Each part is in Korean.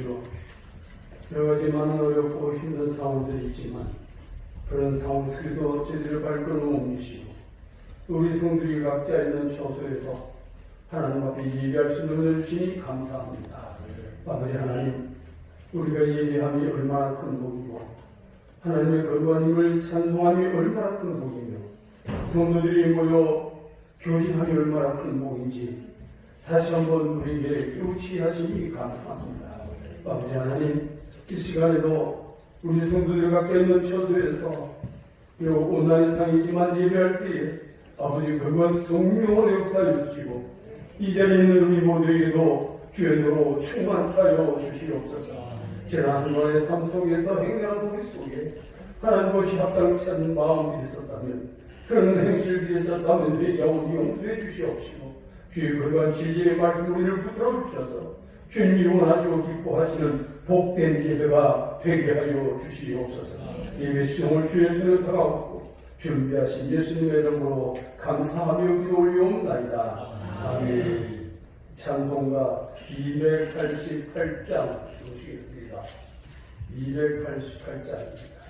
주로 여러 가지 많은 어렵고 힘든 상황들이 있지만 그런 상황 속에도 저희들을 발걸음 옮기시고 우리 성들이 각자 있는 처소에서 하나님 앞에 예배할 수 있는 은혜를 주시니 감사합니다. 아버지 하나님, 우리가 예배함이 얼마나 큰 복이고 하나님의 거룩한 힘을 찬송함이 얼마나 큰 복이며 성도들이 모여 교진함이 얼마나 큰 복인지 다시 한번 우리에게 깨우치게 하시니 감사합니다. 아버지 하나님, 이 시간에도 우리 성도들 각자 있는 처소에서 비록 온난한 상이지만 예배할 때에 아버지 그건 성령으로 역사해 주시고 이 자리에 있는 우리 모두에게도 주연으로 충만케 하여 주시옵소서. 지난 한 번의 삶 속에서 행렬한 우리 속에 하나님 것이 합당치 않는 마음이 있었다면 그런 행실이 있었다면 우리 용서해 주시옵시고 주의 거룩한 진리의 말씀 우리를 붙들어 주셔서 주님이 원하시고 기뻐하시는 복된 예배가 되게 하여 주시옵소서. 예배 시동을 주의 손에 다가오고 준비하신 예수님의 이름으로 감사하며 기도 올려옵나이다. 아멘. 찬송가 288장 보시겠습니다. 288장입니다.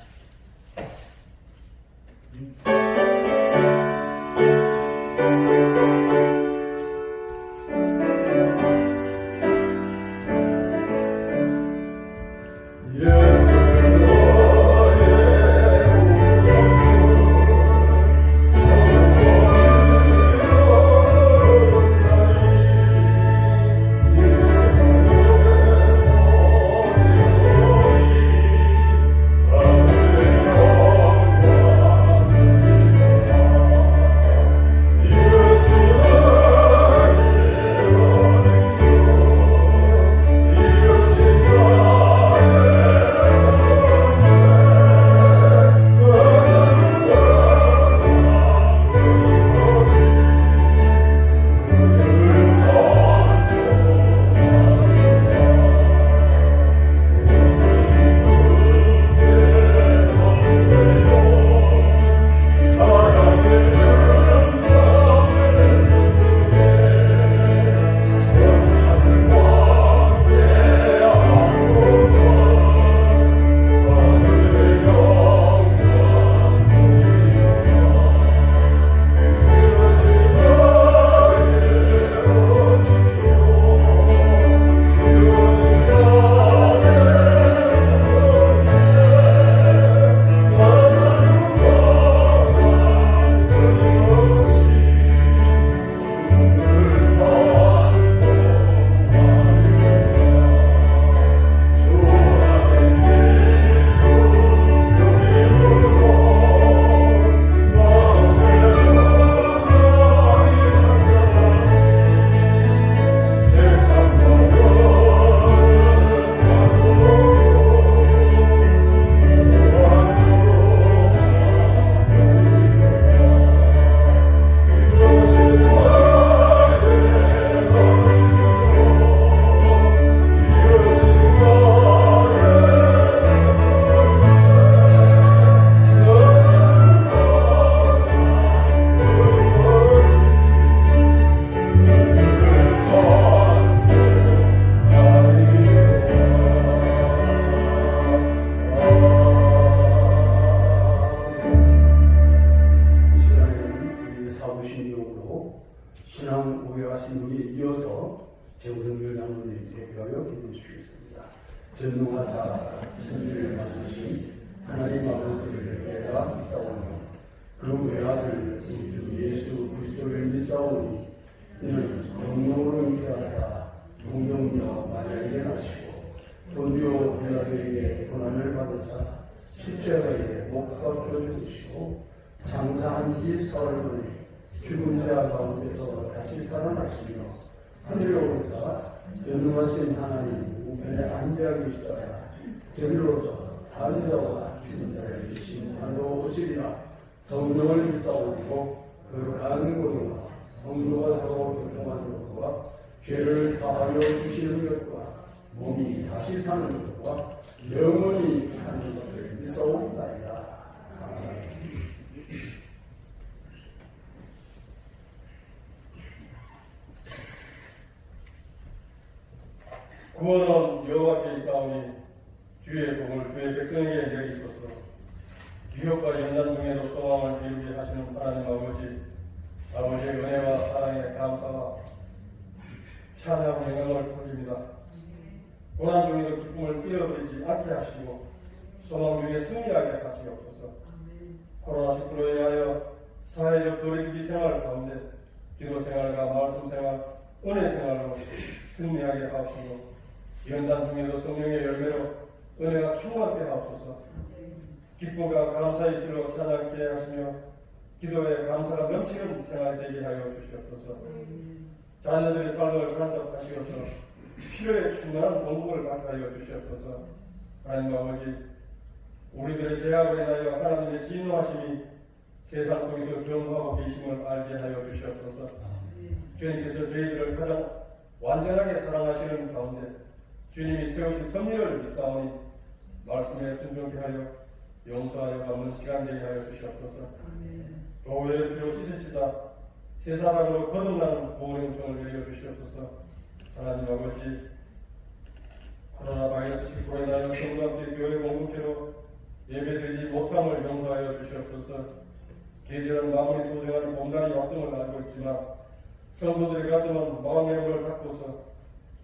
신앙 고백하신 분이 이어서 정성규 장로님 대표하여 기도해 주시겠습니다. 전능하사 천지를 만드신 하나님 아버지를 내가 믿사오며 그 외아들 우리 주 예수 그리스도를 믿사오니 이는 성령으로 잉태하사 동정녀 마리아에게 나시고 본디오 빌라도에게 고난을 받으사 십자가에 못 박혀 죽으시고 장사한 지 사흘 만에 죽은 자 가운데서 다시 살아나시며 하늘로 오르사 전능하신 하나님 우편에 앉아 계시다가 저리로서 사는 자와 죽은 자를 심판하러 오시리라. 성령을 믿사오고 거룩한 고도와 성도가 서로 교통하는 것과 죄를 사하여 주시는 것과 몸이 다시 사는 것과 영원히 사는 것을 믿사옵나이다. 아멘. 구원은 여호와께 있사오니 주의 복을 주의 백성에게 내리소서. 위협과 연단 중에도 소망을 이루게 하시는 하나님 아버지의 은혜와 사랑에 감사와 찬양 영광을 돌립니다. 고난 중에도 기쁨을 잃어버리지 않게 하시고 소망 중에 승리하게 하시옵소서. 코로나19로 인하여 사회적 거리두기 생활 가운데 기도 생활과 말씀 생활, 은혜 생활로 승리하게 하옵시고 연단 중에도 성령의 열매로 은혜가 충만케 하옵소서. 기쁨과 감사의 길로 찬양케 하시며 기도에 감사가 넘치는 생활 되게 하여 주시옵소서. 자녀들의 삶을 간섭하시어서 필요에 충분한 공급을 받게 하여 주시옵소서. 하나님 아버지, 우리들의 죄악으로 인하여 하나님의 진노하심이 세상 속에서 경험하고 계심을 알게 하여 주시옵소서. 주님께서 저희들을 가장 완전하게 사랑하시는 가운데 주님이 세우신 섭리를 믿사오니 말씀에 순종케 하여 용서하여 받는 시간 되게 하여 주시옵소서. 교회의 필요 씻으시다 세사람으로 거듭나는 구원의 은총을 내려 주시옵소서. 하나님 아버지, 코로나 바이러스 19로 인하여 성도함께 교회 공동체로 예배드리지 못함을 용서하여 주시옵소서. 계절은 마무리 소중한 봄날이 왔음을 알고 있지만 성도들의 가슴은 마음의 문을 닫고서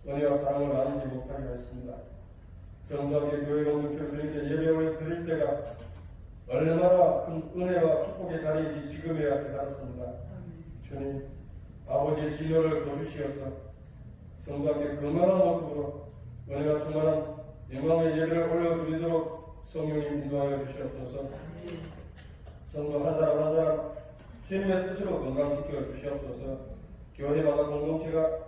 은혜와 사랑을 나누지 못하게 하였습니다. 성도함께 교회 공동체로 주님께 예배를 드릴 때가 얼마나 큰 은혜와 축복의 자리인지 지금에야 깨달았습니다. 주님, 아버지의 진노를 거두시어서 성도함께 건강한 모습으로 은혜가 충만한 영광의 예배를 올려드리도록 성령님 인도하여 주시옵소서. 성도 한 사람 한 사람 주님의 뜻으로 건강시켜 주시옵소서. 교회마다 공동체가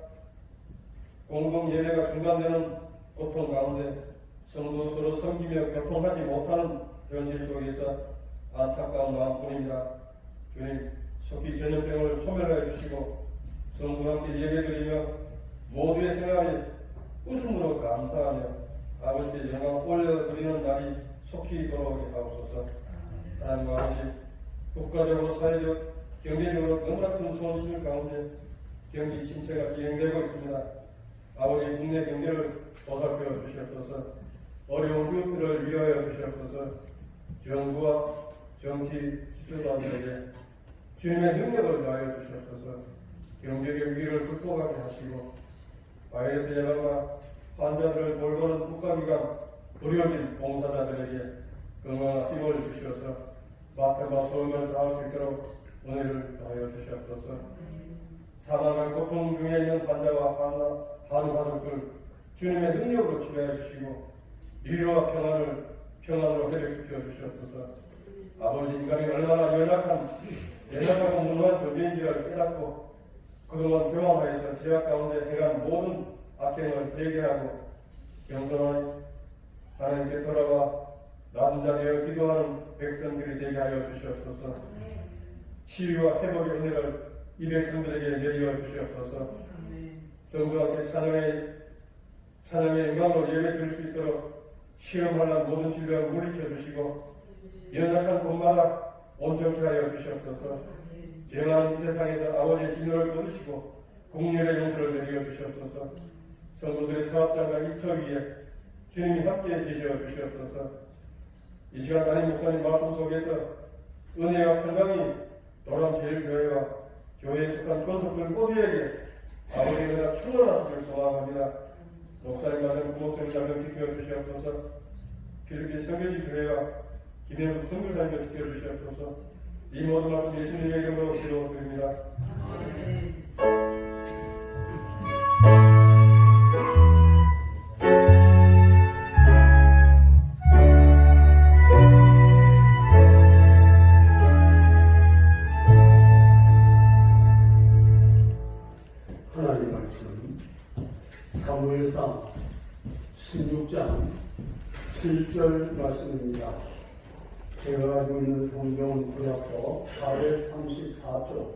공동 예배가 중단되는 고통 가운데 성도 서로 섬기며 교통하지 못하는 현실 속에서 안타까운 마음뿐입니다. 주님, 속히 전염병을 소멸하여 주시고 성도와 함께 예배드리며 모두의 생활에 웃음으로 감사하며 아버지께 영광 올려드리는 날이 속히 돌아오게 하옵소서. 하나님 아버지, 국가적으로 사회적 경제적으로 너무나 큰 손실 가운데 경기 침체가 진행되고 있습니다. 아버지, 국내 경제를 보살펴 주시옵소서. 어려운 이웃들을 위하여 주시옵소서. 정부와 정치 지도자들에게 주님의 능력을 다하여 주시옵소서. 경제적 위기를 극복하게 하시고 바이러스 예방과 환자들을 돌보는 국가기관 의료진 봉사자들에게 건강한 힘을 주시어서 맡아마 소임을 다할 수 있도록 은혜를 다하여 주시옵소서. 사망과 고통 중에 있는 환자와 한우 가족들 주님의 능력으로 치료해 주시고 위로와 평안으로 회복시켜 주시옵소서. 아버지, 인간이 얼마나 연약하고 무능한 존재인지를 깨닫고 그동안 경험하여서 죄악 가운데 행한 모든 악행을 회개하고 겸손하니 하나님께 돌아와 낮은 자리에 기도하는 백성들이 되게 하여 주시옵소서. 치유와 회복의 은혜를 이 백성들에게 내려 주시옵소서. 성도와 함께 찬양의 영광으로 예배 드릴 수 있도록 시험하는 모든 질병을 물리쳐 주시고 연약한 곳마다 온전케 하여 주시옵소서. 죄악한 이 세상에서 아버지의 진노를 거두시고 국률의 용서를 내려 주시옵소서. 성도들의 사업장과 일터 위에 주님이 함께 계셔 주시옵소서. 이 시간 담임 목사님 말씀 속에서 은혜와 평강이 도람제일교회와 교회에 속한 권속들 모두에게 아버지의 은혜가 충만하시길 소망합니다. 목사님 가정 부목사님 가정 지켜주시옵소서. 기독교 성교지 교회와 김현숙 선교사님도 지켜주시옵소서. 이 모든 말씀 예수님의 이름으로 기도드립니다. 하나님 말씀 사무엘상 16장 7절 말씀입니다. 제가 가지고 있는 성경은 구약서 434쪽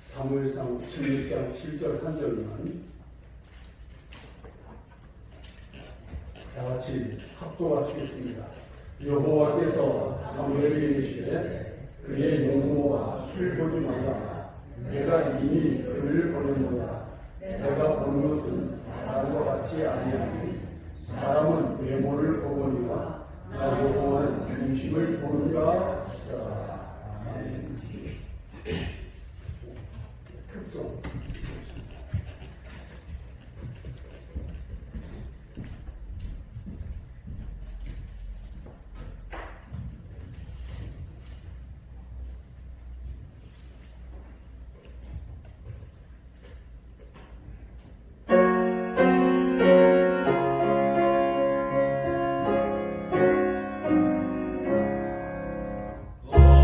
사무엘상 16장 7절 한 절만 다 같이 합독하시겠습니다. 여호와께서 사무엘에게 이르시되 그의 용모가 힐보지 말라. 내가 이미 그를 보냈노라. 내가 보는 것은 사람과 같지 아니하니 사람은 외모를 보거니와 나 여호와는 중심을 보느니라. 아멘. 특송. 오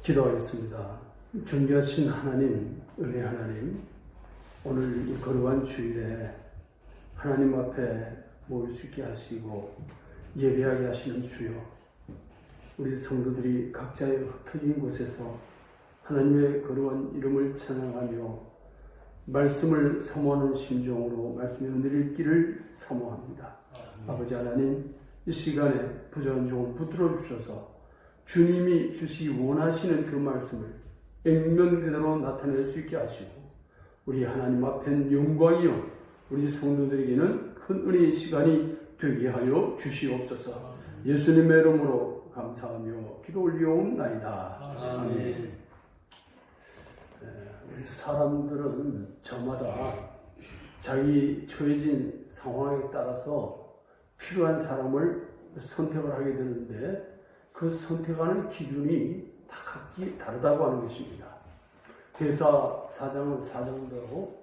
기도하겠습니다. 존귀하신 하나님, 은혜 하나님, 오늘 이 거룩한 주일에 하나님 앞에 모일 수 있게 하시고 예배하게 하시는 주여, 우리 성도들이 각자의 흩어진 곳에서 하나님의 거룩한 이름을 찬양하며 말씀을 사모하는 심정으로 말씀의 은혜를 읽기를 사모합니다. 아버지 하나님, 이 시간에 부족한 종을 붙들어 주셔서 주님이 주시기 원하시는 그 말씀을 액면 그대로 나타낼 수 있게 하시고, 우리 하나님 앞엔 영광이요 우리 성도들에게는 큰 은혜의 시간이 되게 하여 주시옵소서. 예수님의 이름으로 감사하며 기도 올리옵나이다. 아멘. 우리 사람들은 저마다 자기 처해진 상황에 따라서 필요한 사람을 선택을 하게 되는데, 그 선택하는 기준이 다 각기 다르다고 하는 것입니다. 회사 사장은 사장대로,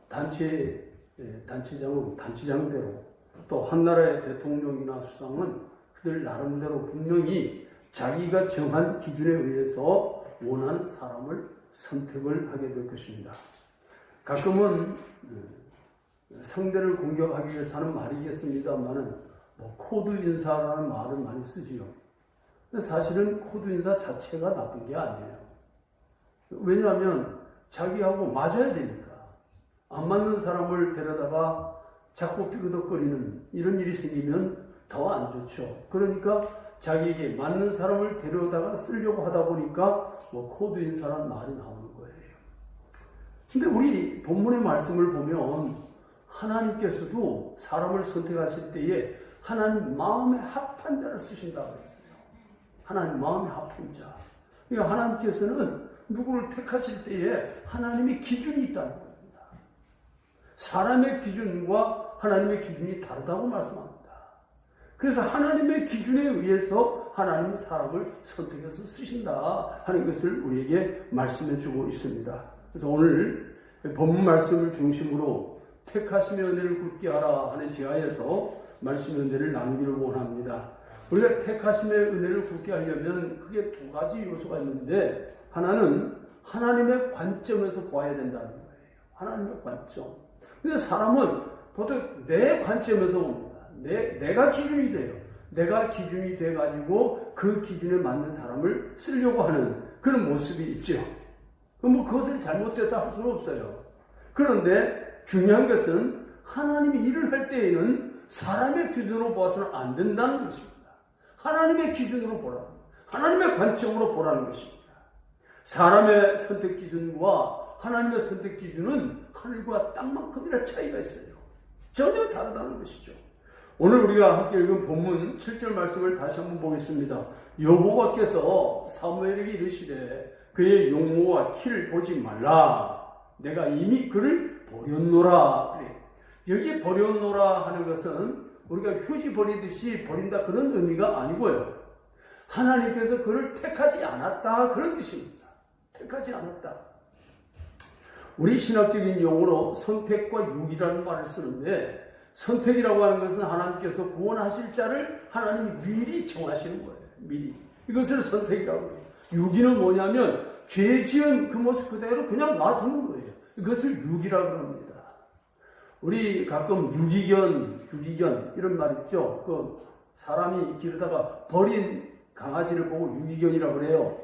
단체장은 단체장대로, 또 한나라의 대통령이나 수상은 그들 나름대로 분명히 자기가 정한 기준에 의해서 원하는 사람을 선택을 하게 될 것입니다. 가끔은 상대를 공격하기 위해서 하는 말이겠습니다만은 코드 인사라는 말을 많이 쓰지요. 사실은 코드 인사 자체가 나쁜 게 아니에요. 왜냐하면 자기하고 맞아야 되니까. 안 맞는 사람을 데려다가 자꾸 삐그덕거리는 이런 일이 생기면 더 안 좋죠. 그러니까 자기에게 맞는 사람을 데려다가 쓰려고 하다 보니까 코드 인사라는 말이 나오는 거예요. 근데 우리 본문의 말씀을 보면 하나님께서도 사람을 선택하실 때에 하나님 마음에 합한 자를 쓰신다고 했어요. 하나님 마음에 합한 자. 그러니까 하나님께서는 누구를 택하실 때에 하나님의 기준이 있다는 겁니다. 사람의 기준과 하나님의 기준이 다르다고 말씀합니다. 그래서 하나님의 기준에 의해서 하나님은 사람을 선택해서 쓰신다 하는 것을 우리에게 말씀해 주고 있습니다. 그래서 오늘 본문 말씀을 중심으로 택하심의 은혜를 굳게 하라 하는 지하에서 말씀의 은혜를 나누기를 원합니다. 우리가 택하심의 은혜를 굳게 하려면 그게 두 가지 요소가 있는데, 하나는 하나님의 관점에서 봐야 된다는 거예요. 하나님의 관점. 근데 사람은 보통 내 관점에서 봅니다. 내가 기준이 돼요. 내가 기준이 돼가지고 그 기준에 맞는 사람을 쓰려고 하는 그런 모습이 있죠. 그것을 잘못됐다 할 수는 없어요. 그런데 중요한 것은 하나님이 일을 할 때에는 사람의 기준으로 봐서는 안 된다는 것입니다. 하나님의 기준으로 보라는, 하나님의 관점으로 보라는 것입니다. 사람의 선택 기준과 하나님의 선택 기준은 하늘과 땅만큼이나 차이가 있어요. 전혀 다르다는 것이죠. 오늘 우리가 함께 읽은 본문 7절 말씀을 다시 한번 보겠습니다. 여호와께서 사무엘에게 이르시되 그의 용모와 키를 보지 말라. 내가 이미 그를 버렸노라. 그래. 여기 버렸노라 하는 것은 우리가 휴지 버리듯이 버린다 그런 의미가 아니고요. 하나님께서 그를 택하지 않았다 그런 뜻입니다. 택하지 않았다. 우리 신학적인 용어로 선택과 유기라는 말을 쓰는데, 선택이라고 하는 것은 하나님께서 구원하실 자를 하나님이 미리 정하시는 거예요. 미리. 이것을 선택이라고 해요. 유기는 뭐냐면 죄 지은 그 모습 그대로 그냥 놔두는 거예요. 이것을 유기라고 합니다. 우리 가끔 유기견 이런 말 있죠. 그 사람이 기르다가 버린 강아지를 보고 유기견이라고 그래요.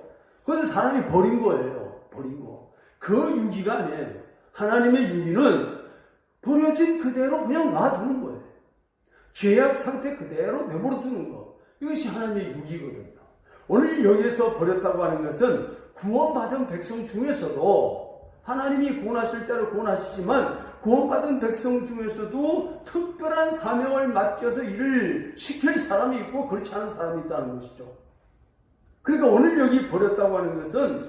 그건 사람이 버린 거예요. 버린 거. 그 유기가 아니에요. 하나님의 유기는 버려진 그대로 그냥 놔두는 거예요. 죄악 상태 그대로 내버려 두는 거. 이것이 하나님의 유기거든요. 오늘 여기에서 버렸다고 하는 것은 구원받은 백성 중에서도 하나님이 구원하실 자를 구원하시지만 구원받은 백성 중에서도 특별한 사명을 맡겨서 일을 시킬 사람이 있고 그렇지 않은 사람이 있다는 것이죠. 그러니까 오늘 여기 버렸다고 하는 것은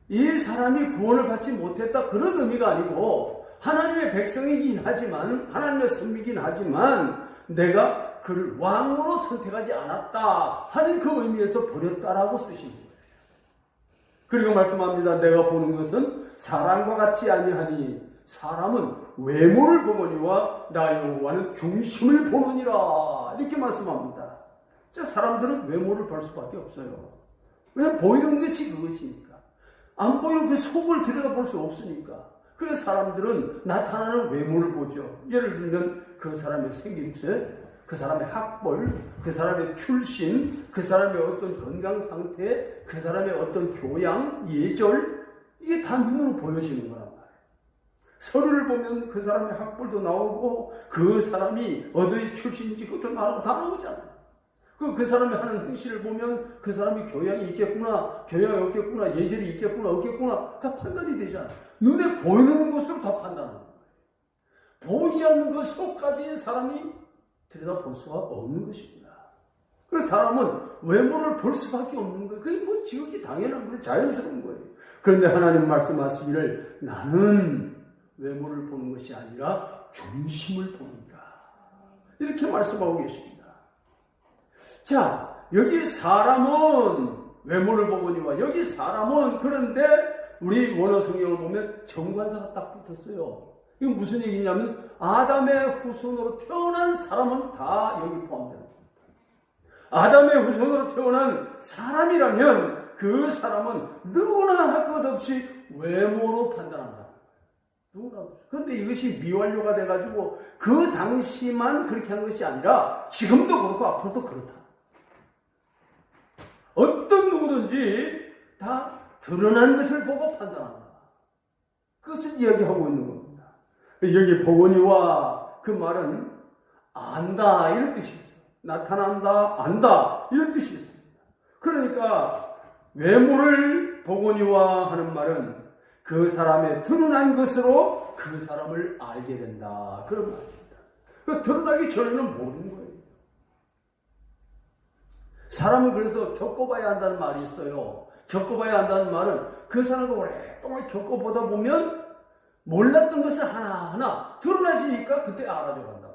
이 사람이 구원을 받지 못했다 그런 의미가 아니고, 하나님의 백성이긴 하지만, 하나님의 선비긴 하지만 내가 그를 왕으로 선택하지 않았다 하는 그 의미에서 버렸다라고 쓰신 거예요. 그리고 말씀합니다. 내가 보는 것은 사람과 같지 아니하니 사람은 외모를 보거니와 나 여호와는 중심을 보느니라, 이렇게 말씀합니다. 사람들은 외모를 볼 수밖에 없어요. 왜냐하면 보이는 것이 그것이니까. 안 보이는 그 속을 들여다볼 수 없으니까. 그래서 사람들은 나타나는 외모를 보죠. 예를 들면 그 사람의 생김새, 그 사람의 학벌, 그 사람의 출신, 그 사람의 어떤 건강 상태, 그 사람의 어떤 교양, 예절, 이게 다 눈으로 보여지는 거란 말이에요. 서류를 보면 그 사람의 학벌도 나오고 그 사람이 어디 출신인지 그것도 다 나오잖아요. 그 사람이 하는 행실을 보면 그 사람이 교양이 있겠구나, 교양이 없겠구나, 예절이 있겠구나, 없겠구나 다 판단이 되잖아요. 눈에 보이는 것으로 다 판단하는 거예요. 보이지 않는 것 속까지 사람이 들여다볼 수가 없는 것입니다. 그래서 사람은 외모를 볼 수밖에 없는 거예요. 그게 뭐 지극히 당연한 거예요. 자연스러운 거예요. 그런데 하나님 말씀하시기를 나는 외모를 보는 것이 아니라 중심을 보는다. 이렇게 말씀하고 계십니다. 자, 여기 사람은 외모를 보거니와 여기 사람은 그런데 우리 원어 성경을 보면 정관사가 딱 붙었어요. 이건 무슨 얘기냐면 아담의 후손으로 태어난 사람은 다 여기 포함되는 겁니다. 아담의 후손으로 태어난 사람이라면 그 사람은 누구나 할 것 없이 외모로 판단한다. 누구나. 그런데 이것이 미완료가 돼가지고 그 당시만 그렇게 한 것이 아니라 지금도 그렇고 앞으로도 그렇다. 어떤 누구든지 다 드러난 것을 보고 판단한다. 그것을 이야기하고 있는 겁니다. 여기 보거니와 그 말은 안다 이런 뜻이 있어요. 나타난다, 안다 이런 뜻이 있습니다. 그러니까 외모를 보거니와 하는 말은 그 사람의 드러난 것으로 그 사람을 알게 된다. 그런 말입니다. 드러나기 전에는 모르는 거예요. 사람은 그래서 겪어봐야 한다는 말이 있어요. 겪어봐야 한다는 말은 그 사람을 오랫동안 겪어보다 보면 몰랐던 것을 하나하나 드러나지니까 그때 알아져 간단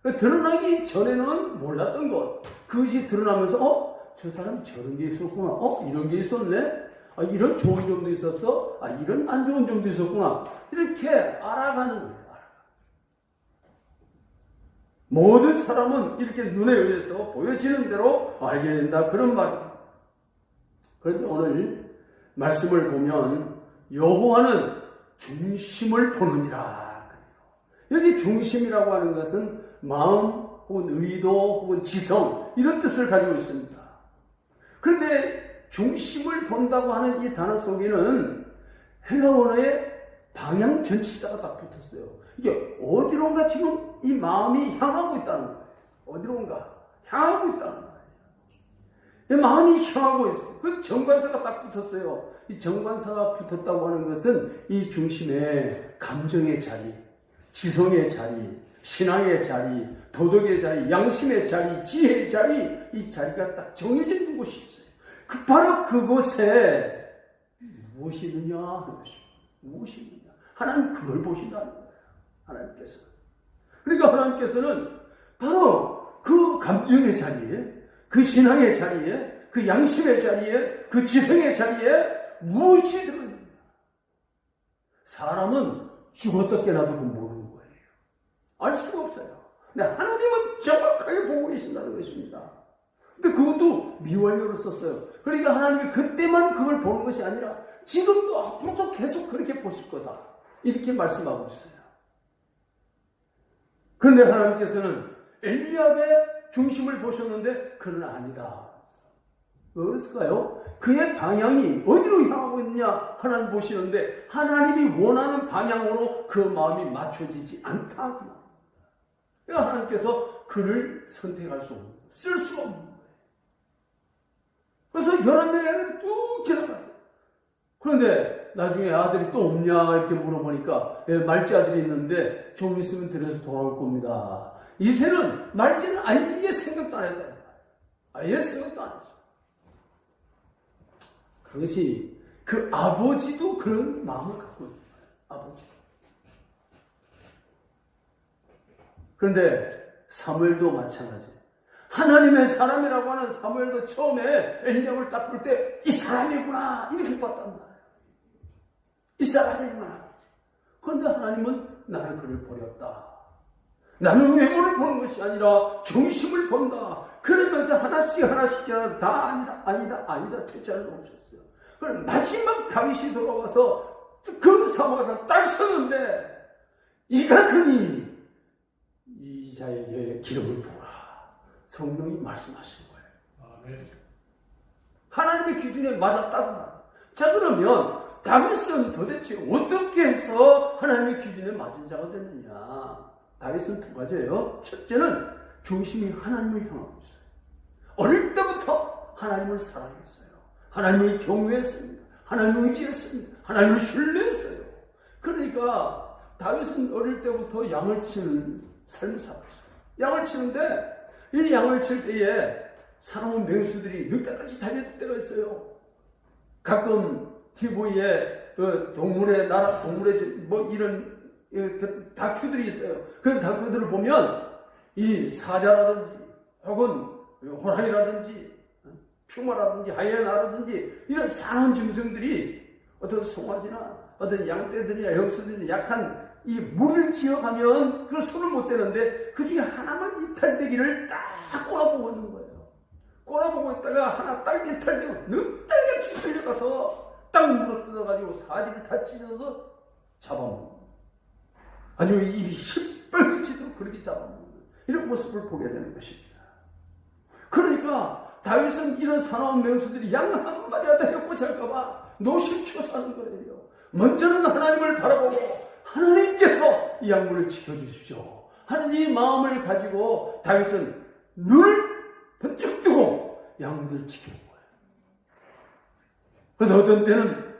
말이죠. 드러나기 전에는 몰랐던 것, 그것이 드러나면서 저 사람 저런 게 있었구나. 이런 게 있었네. 이런 좋은 점도 있었어. 이런 안 좋은 점도 있었구나. 이렇게 알아가는 거예요. 모든 사람은 이렇게 눈에 의해서 보여지는 대로 알게 된다. 그런 말입니다. 그런데 오늘 말씀을 보면 여호와는 중심을 보느니라. 여기 중심이라고 하는 것은 마음 혹은 의도 혹은 지성 이런 뜻을 가지고 있습니다. 그런데 중심을 본다고 하는 이 단어 속에는 헬라어의 방향 전치사가 딱 붙었어요. 이게 어디론가 지금 이 마음이 향하고 있다는 거예요. 어디론가 향하고 있다는 거예요. 이 마음이 향하고 있어요. 그 정관사가 딱 붙었어요. 이 정관사가 붙었다고 하는 것은 이 중심에 감정의 자리, 지성의 자리, 신앙의 자리, 도덕의 자리, 양심의 자리, 지혜의 자리, 이 자리가 딱 정해져 있는 곳이 있어요. 바로 그곳에 무엇이 있느냐 하는 것입니다. 무엇이 있느냐. 하나님 그걸 보신다는 거예요. 하나님께서. 그러니까 하나님께서는 바로 그 감정의 자리에, 그 신앙의 자리에, 그 양심의 자리에, 그 지성의 자리에 무엇이 들어있느냐. 사람은 죽었다 깨나도 모르는 거예요. 알 수가 없어요. 근데 하나님은 정확하게 보고 계신다는 것입니다. 근데 그것도 미완료로 썼어요. 그러니까 하나님이 그때만 그걸 보는 것이 아니라 지금도 앞으로도 계속 그렇게 보실 거다. 이렇게 말씀하고 있어요. 그런데 하나님께서는 엘리압의 중심을 보셨는데 그는 아니다. 왜 그랬을까요? 그의 방향이 어디로 향하고 있느냐 하나님 보시는데 하나님이 원하는 방향으로 그 마음이 맞춰지지 않다. 그러니까 하나님께서 그를 선택할 수 없는 거예요. 쓸 수 없는 거예요. 그래서 11명의 아들이 뚝 지나갔어요. 그런데 나중에 아들이 또 없냐 이렇게 물어보니까 말지 아들이 있는데 좀 있으면 들여서 돌아올 겁니다. 이새는 말지는 아예 생각도 안 했다는 거예요. 아예 생각도 안 했어요. 그것이 그 아버지도 그런 마음을 갖고 있는 거예요. 아버지도. 그런데 사무엘도 마찬가지예요. 하나님의 사람이라고 하는 사무엘도 처음에 엘리압을 딱 볼 때 이 사람이구나 이렇게 봤단 말이에요. 이 사람이구나. 그런데 하나님은 나는 그를 버렸다. 나는 외모를 보는 것이 아니라 중심을 본다. 그러면서 하나씩 다 아니다 퇴짜를 놓으셨어요. 그럼 마지막 다윗이 돌아와서 그 사마가 딱 서는데 이가 그니 이자에게 기름을 부어라. 성령이 말씀하신 거예요. 아멘. 하나님의 기준에 맞았다고. 자, 그러면 다윗은 도대체 어떻게 해서 하나님의 기준에 맞은 자가 됐느냐? 다윗은 두 가지예요. 첫째는 중심이 하나님을 향하고 있어요. 어릴 때부터 하나님을 사랑했어요. 하나님을 경외했습니다. 하나님을 의지했습니다. 하나님을 신뢰했어요. 그러니까 다윗은 어릴 때부터 양을 치는 삶을 살았어요. 양을 치는데 이 양을 칠 때에 사나운 맹수들이 늑대같이 달려들 때가 있어요. 가끔 TV에 그 동물의 나라, 동물의 뭐 이런 다큐들이 있어요. 그런 다큐들을 보면 이 사자라든지 혹은 호랑이라든지 퓨마라든지 하이에나라든지 이런 사나운 짐승들이 어떤 송아지나 어떤 양떼들이나 형수들이 약한 이 물을 지어가면 그걸 손을 못 대는데 그 중에 하나만 이탈되기를 딱 꼬라보고 있는 거예요. 꼬라보고 있다가 하나 딱 이탈되고 늑대같이 달려가서 딱 물어뜯어가지고 사지를 다 찢어서 잡아먹는 거예요. 아주 입이 시뻘개지도록 그렇게 잡아먹는 거예요. 이런 모습을 보게 되는 것입니다. 그러니까 다윗은 이런 사나운 맹수들이 양 한 마리라도 해고 잘까봐 노심초사하는 거예요. 먼저는 하나님을 바라보고 하나님께서 이 양물을 지켜주십시오 하는 이 마음을 가지고 다윗은 눈을 번쩍 뜨고 양물을 지키는 거예요. 그래서 어떤 때는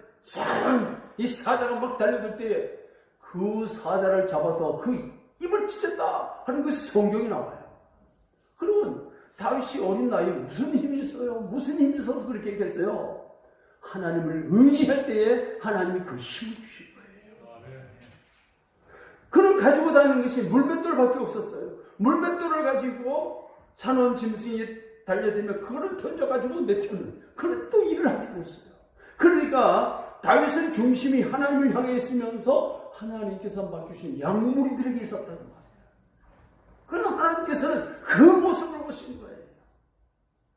이 사자가 막 달려들 때에 그 사자를 잡아서 그 입을 찢었다 하는 것이 성경이 나와요. 그러면 다윗이 어린 나이에 무슨 힘이 있어요? 무슨 힘이 있어서 그렇게 했겠어요? 하나님을 의지할 때에 하나님이 그 힘을 주신 거예요. 그는 가지고 다니는 것이 물맷돌밖에 없었어요. 물맷돌을 가지고 사나운 짐승이 달려들면 그거를 던져가지고 내쫓는 그런 또 일을 하기도 했어요. 그러니까 다윗은 중심이 하나님을 향해 있으면서 하나님께서 맡기신 양무리들에게 있었다는 거예요. 그러나 하나님께서는 그 모습을 보신 거예요.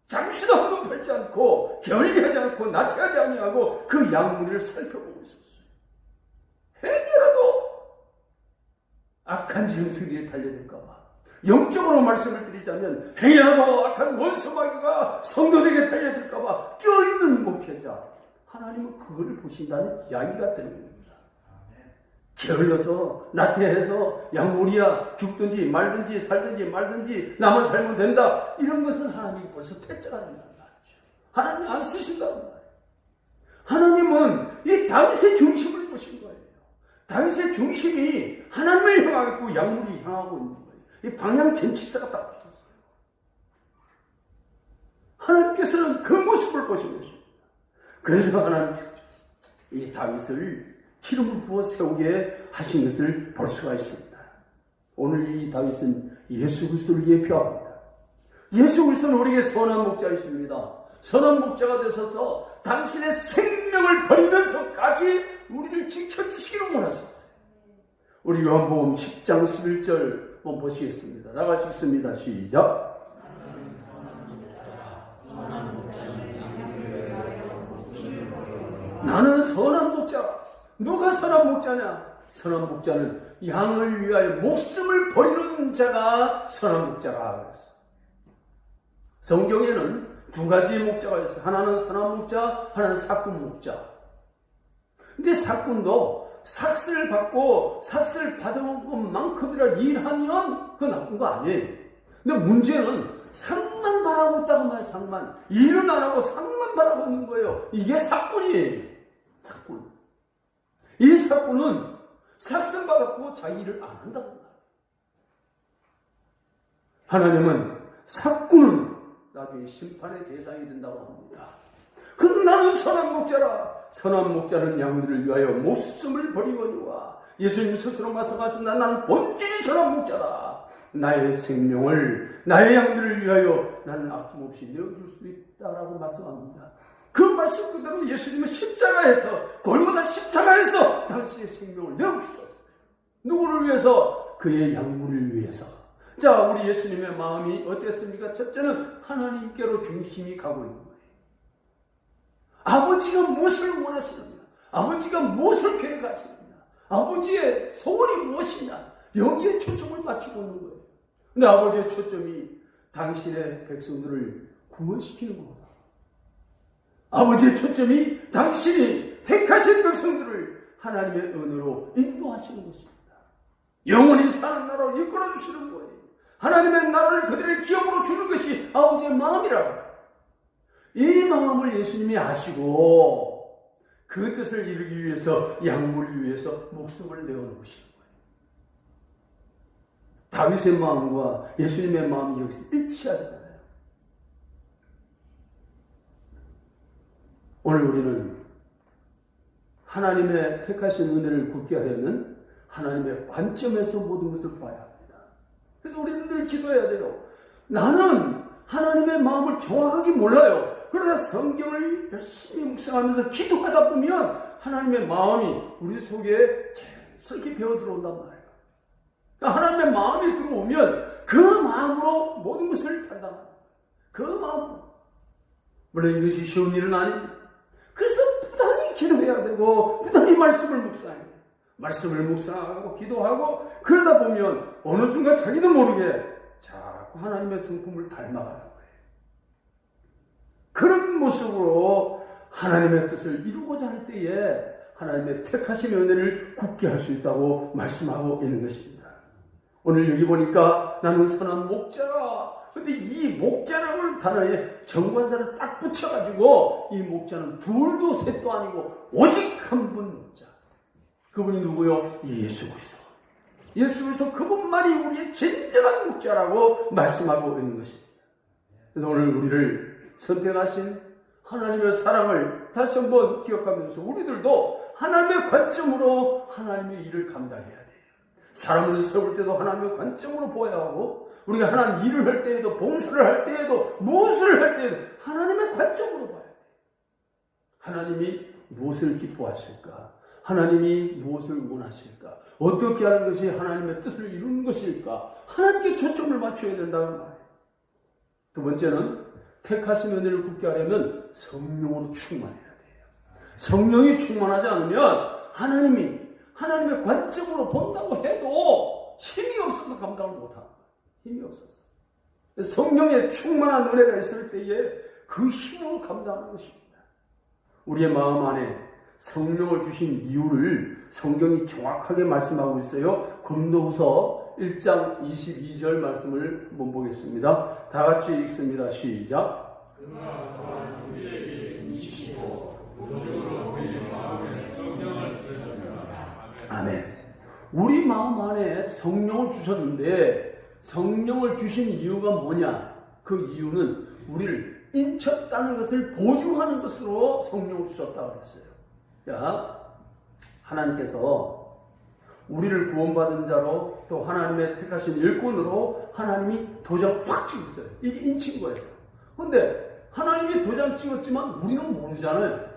잠시도 한번 팔지 않고 게을리하지 않고 나태하지 아니하고 그 양무리를 살펴보고 있었어요. 행여라도 악한 짐승들이 달려들까봐 영적으로 말씀을 드리자면 행여라도 악한 원수마귀가 성도에게 달려들까봐 껴있는 목회자 하나님은 그걸 보신다는 이야기가 되는 겁니다. 게을러서 나태해서 양무리야 죽든지 말든지 살든지 말든지 나만 살면 된다 이런 것은 하나님이 벌써 퇴짜가 된다는 말이죠. 하나님이 안 쓰신다는 말이에요. 하나님은 이 다윗의 중심을 보신 거예요. 다윗의 중심이 하나님을 향하고 있고 양무리 향하고 있는 거예요. 이 방향 전치사가 딱 붙었어요. 하나님께서는 그 모습을 보신 것입니다. 그래서 하나님께서 이 다윗을 기름을 부어 세우게 하신 것을 볼 수가 있습니다. 오늘 이 다윗은 예수 그리스도를 예표합니다. 예수 그리스도는 우리에게 선한 목자이십니다. 선한 목자가 되셔서 당신의 생명을 버리면서까지 우리를 지켜주시기를 원하셨어요. 우리 요한복음 10장 11절 한번 보시겠습니다. 나같이 읽습니다. 시작. 나는 선한 목자. 누가 선한 목자냐? 선한 목자는 양을 위하여 목숨을 버리는 자가 선한 목자라 그랬어. 성경에는 두 가지의 목자가 있어요. 하나는 선한 목자, 하나는 삭군 목자. 근데 삭군도 삭슬 받고 삭슬 받은 것만큼이라 일하면 그건 나쁜 거 아니에요. 근데 문제는 상만 바라고 있다고 말해요. 상만. 일은 안 하고 상만 바라고 있는 거예요. 이게 삭군이에요. 삭군. 이 삭군은 삭슬 받았고 자기 일을 안 한다고 말해요. 하나님은 삭군은 나중에 심판의 대상이 된다고 합니다. 그럼 나는 선한 목자라. 선한 목자는 양들을 위하여 목숨을 버리거니와 예수님 스스로 말씀하셨다. 나는 본질이 선한 목자다. 나의 생명을 나의 양들을 위하여 나는 아낌없이 내어줄 수 있다라고 말씀합니다. 그 말씀 그대로 예수님은 십자가에서 골고다 십자가에서 당신의 생명을 내어주셨어요. 누구를 위해서? 그의 양물을 위해서. 자, 우리 예수님의 마음이 어땠습니까? 첫째는 하나님께로 중심이 가고 있는 거예요. 아버지가 무엇을 원하시느냐? 아버지가 무엇을 계획하시느냐? 아버지의 소원이 무엇이냐? 여기에 초점을 맞추고 있는 거예요. 근데 아버지의 초점이 당신의 백성들을 구원시키는 겁니다. 아버지의 초점이 당신이 택하신 백성들을 하나님의 은혜로 인도하시는 것입니다. 영원히 사는 나라로 이끌어주시는 거예요. 하나님의 나라를 그들의 기업으로 주는 것이 아버지의 마음이라고. 이 마음을 예수님이 아시고 그 뜻을 이루기 위해서 양보를 위해서 목숨을 내어놓으시는 거예요. 다윗의 마음과 예수님의 마음이 여기서 일치하잖아요. 오늘 우리는 하나님의 택하신 은혜를 굳게 하려면 하나님의 관점에서 모든 것을 봐야 합니다. 그래서 우리는 늘 기도해야 돼요. 나는 하나님의 마음을 정확하게 몰라요. 그러나 성경을 열심히 묵상하면서 기도하다 보면 하나님의 마음이 우리 속에 자연스럽게 배어 들어온단 말이에요. 그러니까 하나님의 마음이 들어오면 그 마음으로 모든 것을 판단합니다. 그 마음. 물론 이것이 쉬운 일은 아닙니다. 그래서 부단히 기도해야 되고 부단히 말씀을 묵상해야 돼요. 말씀을 묵상하고 기도하고 그러다 보면 어느 순간 자기도 모르게 자꾸 하나님의 성품을 닮아가는 거예요. 그런 모습으로 하나님의 뜻을 이루고자 할 때에 하나님의 택하신 은혜를 굳게 할 수 있다고 말씀하고 있는 것입니다. 오늘 여기 보니까 나는 선한 목자라. 근데 이 목자라는 단어에 정관사를 딱 붙여가지고 이 목자는 둘도 셋도 아니고 오직 한 분 목자. 그분이 누구요? 예수 그리스도. 예수 그리스도 그분만이 우리의 진정한 목자라고 말씀하고 있는 것입니다. 그래서 오늘 우리를 선택하신 하나님의 사랑을 다시 한번 기억하면서 우리들도 하나님의 관점으로 하나님의 일을 감당해야 돼요. 사람을 세울 때도 하나님의 관점으로 보아야 하고 우리가 하나님 일을 할 때에도 봉사를 할 때에도 무엇을 할 때에도 하나님의 관점으로 봐야 돼요. 하나님이 무엇을 기뻐하실까? 하나님이 무엇을 원하실까? 어떻게 하는 것이 하나님의 뜻을 이루는 것일까? 하나님께 초점을 맞춰야 된다는 말이에요. 두 번째는 택하신 은혜를 굳게 하려면 성령으로 충만해야 돼요. 성령이 충만하지 않으면 하나님의 관점으로 본다고 해도 힘이 없어서 감당을 못합니다. 힘이 없어서. 성령의 충만한 은혜가 있을 때에 그 힘으로 감당하는 것입니다. 우리의 마음 안에 성령을 주신 이유를 성경이 정확하게 말씀하고 있어요. 고린도후서 1장 22절 말씀을 한번 보겠습니다. 다 같이 읽습니다. 시작. 아멘. 우리 마음 안에 성령을 주셨는데 성령을 주신 이유가 뭐냐? 그 이유는 우리를 인쳤다는 것을 보증하는 것으로 성령을 주셨다고 그랬어요. 자, 하나님께서 우리를 구원받은 자로 또 하나님의 택하신 일꾼으로 하나님이 도장 팍 찍었어요. 이게 인친 거예요. 그런데 하나님이 도장 찍었지만 우리는 모르잖아요.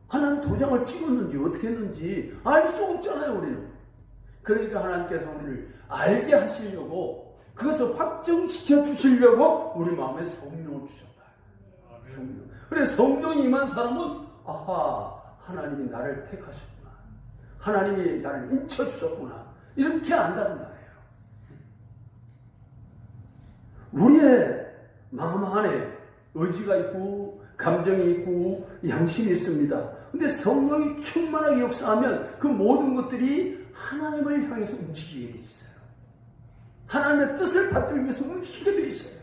하나님 도장을 찍었는지 어떻게 했는지 알 수 없잖아요. 우리는. 그러니까 하나님께서 우리를 알게 하시려고 그것을 확정시켜 주시려고 우리 마음에 성령을 주셨다. 성령. 그래 성령이 임한 사람은 아하, 하나님이 나를 택하셨구나. 하나님이 나를 인쳐주셨구나. 이렇게 안다는 말이에요. 우리의 마음 안에 의지가 있고 감정이 있고 양심이 있습니다. 근데 성령이 충만하게 역사하면 그 모든 것들이 하나님을 향해서 움직이게 돼 있어요. 하나님의 뜻을 받들기 위해서 움직이게 돼 있어요.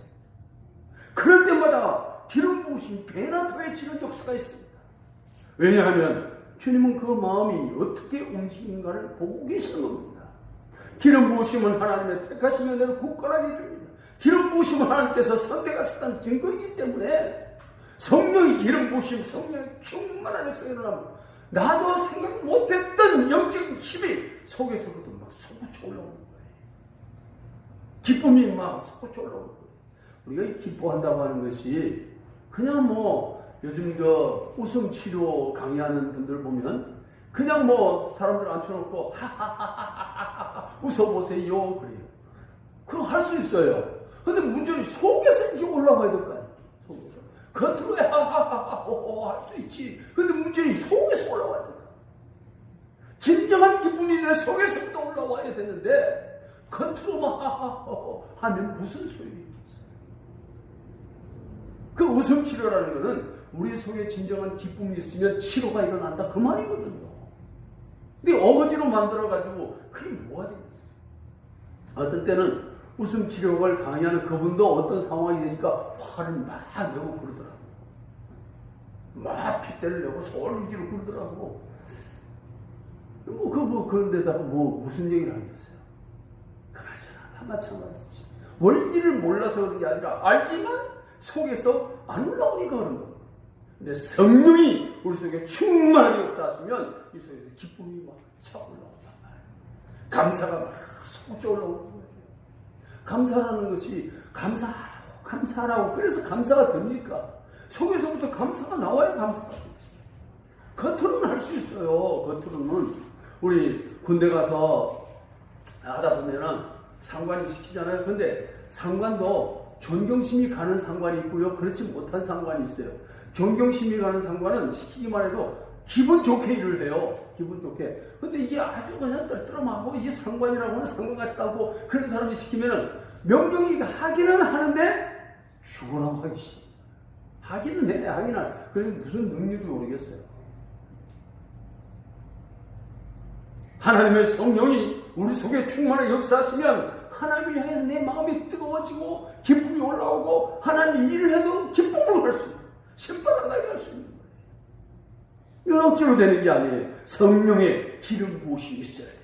그럴 때마다 기름 부으심이 배나 더해지는 역사가 있습니다. 왜냐하면 주님은 그 마음이 어떻게 움직이는가를 보고 계시는 겁니다. 기름 부으심은 하나님의 택하신 은혜를 굳건하게 해줍니다. 기름 부으심은 하나님께서 선택하셨다는 증거이기 때문에 성령이 기름 부으심, 성령의 충만한 역사가 일어납니다. 나도 생각 못했던 영적인 힘이 속에서부터 막 솟구쳐 올라오는 거예요. 기쁨이 막 솟구쳐 올라오는 거예요. 우리가 기뻐한다고 하는 것이 그냥 요즘 웃음 치료 강의하는 분들 보면 그냥 사람들 앉혀놓고 하하하하하 웃어보세요 그래요. 그럼 할 수 있어요. 근데 문제는 속에서 이게 올라가야 될 거 아니에요. 속에서. 겉으로 하하하하 할 수 있지. 근데 문제는 속에서 올라와야 돼. 진정한 기쁨이 내 속에서부터 올라와야 되는데 겉으로만 하하하하 하면 무슨 소용이 있겠어요? 그 웃음 치료라는 것은 우리 속에 진정한 기쁨이 있으면 치료가 일어난다 그 말이거든요. 근데 어거지로 만들어가지고 그게 뭐가 되겠어요? 어떤 때는 웃음 치료를 강의하는 그분도 어떤 상황이 되니까 화를 막 내고 그러더라고요. 막 핏대를 내고 소리를 지르고 그러더라고. 그런데다가 무슨 얘기를 하겠어요? 그나저나 다 마찬가지지. 원리를 몰라서 그런 게 아니라 알지만 속에서 안 올라오니까 그런 거예요. 근데 성령이 우리 속에 충만하게 역사하시면 이 속에서 기쁨이 막 차올라오단 말이에요. 감사가 막 솟구쳐 올라오는 거예요. 감사라는 것이 감사하라고 그래서 감사가 됩니까? 속에서부터 감사가 나와야 감사가 되지. 겉으로는 할 수 있어요. 겉으로는 우리 군대 가서 하다 보면은 상관이 시키잖아요. 근데 상관도 존경심이 가는 상관이 있고요. 그렇지 못한 상관이 있어요. 존경심이 가는 상관은 시키기만 해도 기분 좋게 일을 해요. 기분 좋게. 근데 이게 아주 그냥 떨떠름하고 이게 상관이라고 하는 상관 같지도 않고 그런 사람이 시키면은 명령이 하기는 하는데 죽으라고 하기 싫어. 하기는 해. 하기는 해. 그래 무슨 능력이 모르겠어요. 하나님의 성령이 우리 속에 충만하게 역사하시면 하나님을 향해서 내 마음이 뜨거워지고 기쁨이 올라오고 하나님이 일을 해도 기쁨으로 할 수 있는 거예요. 신바람 나게 할 수 있는 거예요. 이건 억지로 되는 게 아니에요. 성령의 기름 부으심이 있어야 돼요.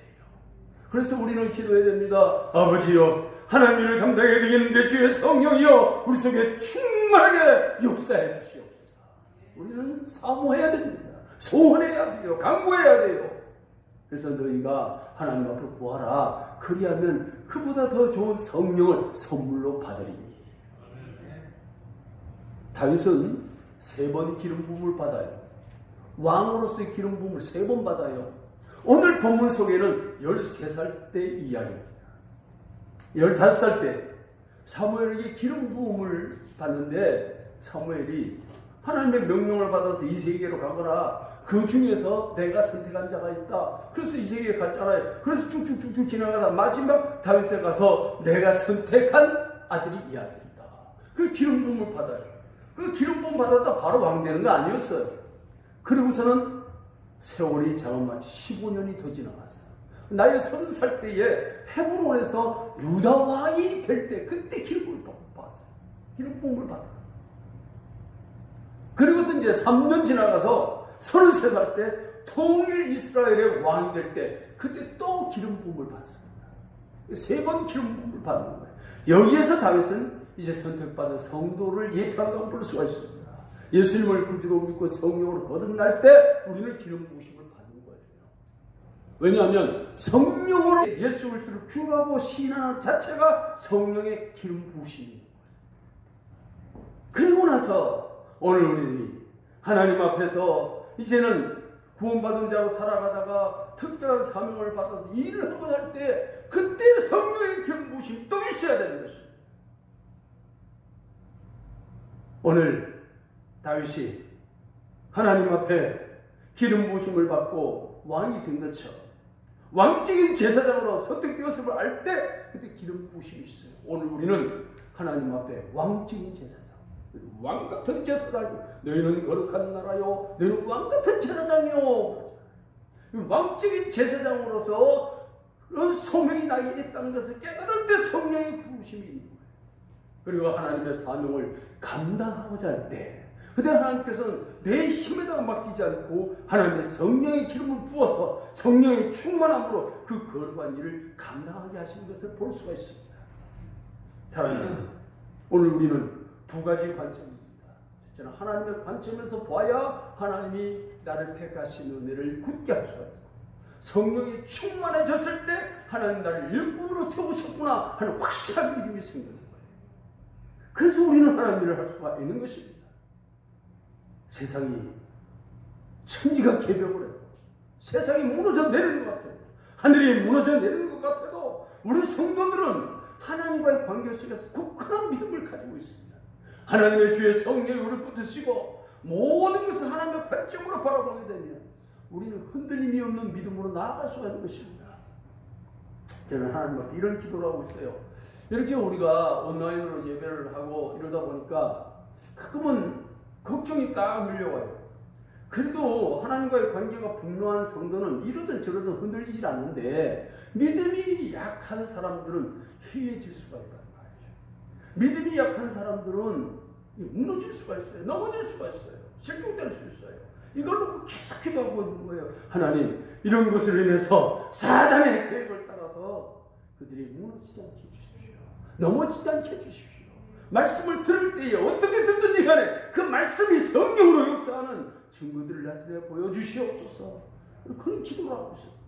그래서 우리는 기도해야 됩니다. 아버지여 하나님을 감당해야 되겠는데 주의 성령이여 우리 속에 충만하게 역사해 주시옵소서. 우리는 사모해야 됩니다. 소원해야 돼요. 강구해야 돼요. 그래서 너희가 하나님 앞에 구하라. 그리하면 그보다 더 좋은 성령을 선물로 받으리니. 다윗은 3번 기름 부음을 받아요. 왕으로서의 기름 부음을 3번 받아요. 오늘 본문 속에는 13살 때 이야기입니다. 15살 때 사무엘에게 기름 부음을 받는데 사무엘이 하나님의 명령을 받아서 이세계로 가거라. 그 중에서 내가 선택한 자가 있다. 그래서 이세계에 갔잖아요. 그래서 쭉쭉쭉쭉 지나가다 마지막 다윗에 가서 내가 선택한 아들이 이 아들이다. 그 기름 부음을 받아요. 그 기름 부음 받았다 바로 왕 되는 거 아니었어요. 그리고서는 세월이 장엄마치 15년이 더 지나갔어요. 나이 30살 때에 헤브론에서 유다 왕이 될 때 그때 기름 부음을 받았어요. 기름 부음을 받아요. 그리고서 이제 3년 지나가서 33살 때 통일 이스라엘의 왕이 될 때 그때 또 기름 부음을 받습니다. 3번 기름 부음을 받는 거예요. 여기에서 다윗은 이제 선택받은 성도를 예표한다고 볼 수가 있습니다. 예수님을 구주로 믿고 성령으로 거듭날 때 우리는 기름 부으심을 받는 거예요. 왜냐하면 성령으로 예수 그리스도를 주라고 시인하는 자체가 성령의 기름 부으심인 거예요. 그리고 나서 오늘 우리는 하나님 앞에서 이제는 구원받은 자로 살아가다가 특별한 사명을 받아서 일을 하고 할 때 그때 성령의 기름 부으심이 또 있어야 되는 것입니다. 오늘 다윗이 하나님 앞에 기름 부으심을 받고 왕이 된 것처럼 왕적인 제사장으로 선택되었음을 알 때 그때 기름 부으심이 있어요. 오늘 우리는 하나님 앞에 왕적인 제사장, 왕같은 제사장, 너희는 거룩한 나라요, 너희는 왕같은 제사장이요. 왕적인 제사장으로서 소명이 나에게 있다는 것을 깨달을 때 성령의 부으심이 있는 거예요. 그리고 하나님의 사명을 감당하고자 할 때 그때 하나님께서는 내 힘에다가 맡기지 않고 하나님의 성령의 기름을 부어서 성령의 충만함으로 그 거룩한 일을 감당하게 하시는 것을 볼 수가 있습니다. 사랑하는 오늘 우리는 2가지 관점입니다. 첫째는 하나님의 관점에서 봐야 하나님이 나를 택하신 은혜를 굳게 할 수가 있고, 성령이 충만해졌을 때 하나님 나를 일꾼으로 세우셨구나 하는 확실한 믿음이 생기는 거예요. 그래서 우리는 하나님 일을 할 수가 있는 것입니다. 세상이 천지가 개벽을 해요. 세상이 무너져 내리는 것 같아요. 하늘이 무너져 내리는 것 같아도 우리 성도들은 하나님과의 관계 속에서 굳건한 믿음을 가지고 있습니다. 하나님의 주의 성령이 우리를 붙드시고 모든 것을 하나님의 관점으로 바라보게 되면 우리는 흔들림이 없는 믿음으로 나아갈 수가 있는 것입니다. 저는 하나님 앞에 이런 기도를 하고 있어요. 이렇게 우리가 온라인으로 예배를 하고 이러다 보니까 가끔은 걱정이 딱 밀려와요. 그래도 하나님과의 관계가 분노한 성도는 이러든 저러든 흔들리질 않는데 믿음이 약한 사람들은 해해질 수가 있다는 말이죠. 믿음이 약한 사람들은 무너질 수가 있어요. 넘어질 수가 있어요. 실종될 수 있어요. 이걸 놓고 계속 기도하고 있는 거예요. 하나님, 이런 것을 인해서 사단의 계획을 따라서 그들이 무너지지 않게 해주십시오. 넘어지지 않게 해주십시오. 말씀을 들을 때에 어떻게 듣든지 간에 그 말씀이 성령으로 역사하는 증거들을 나타내 보여주시옵소서. 그런 기도를 하고 있습니다.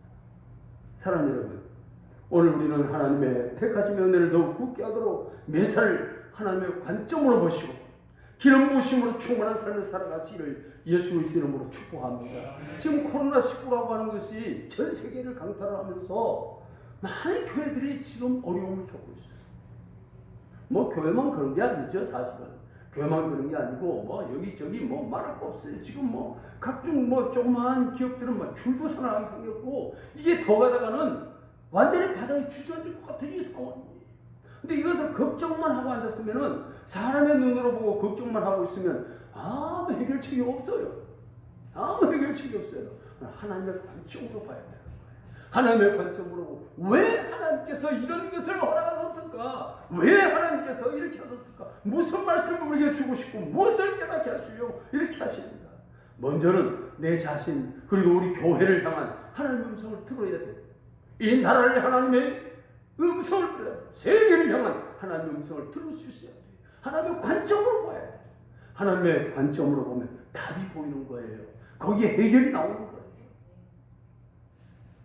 사랑하는 여러분, 오늘 우리는 하나님의 택하신 은혜를 더욱 굳게 하도록 매사를 하나님의 관점으로 보시고 기름 부으심으로 충만한 삶을 살아가시기를 예수 그리스도 이름으로 축복합니다. 지금 코로나19라고 하는 것이 전 세계를 강타를 하면서 많은 교회들이 지금 어려움을 겪고 있어요. 뭐 교회만 그런 게 아니죠, 사실은. 교회만 그런 게 아니고 뭐 여기저기 뭐 말할 거 없어요. 지금 뭐 각종 뭐 조그마한 기업들은 막 줄도 서나하게 생겼고 이게 더 가다가는 완전히 바닥에 주저앉을 것 같은 이 상황이에요. 근데 이것을 걱정만 하고 앉았으면은 사람의 눈으로 보고 걱정만 하고 있으면 아무 해결책이 없어요. 아무 해결책이 없어요. 하나님의 관점으로 봐야 돼요. 하나님의 관점으로 보고 왜 하나님께서 이런 것을 허락하셨을까? 왜 하나님께서 이렇게 하셨을까? 무슨 말씀을 우리에게 주고 싶고 무엇을 깨닫게 하시려고 이렇게 하십니까? 먼저는 내 자신 그리고 우리 교회를 향한 하나님의 음성을 들어야 돼요. 이 나라를 하나님의 음성을 들어야 돼요. 세계를 향한 하나님의 음성을 들을 수 있어야 돼요. 하나님의 관점으로 봐야 돼요. 하나님의 관점으로 보면 답이 보이는 거예요. 거기에 해결이 나오는 거예요.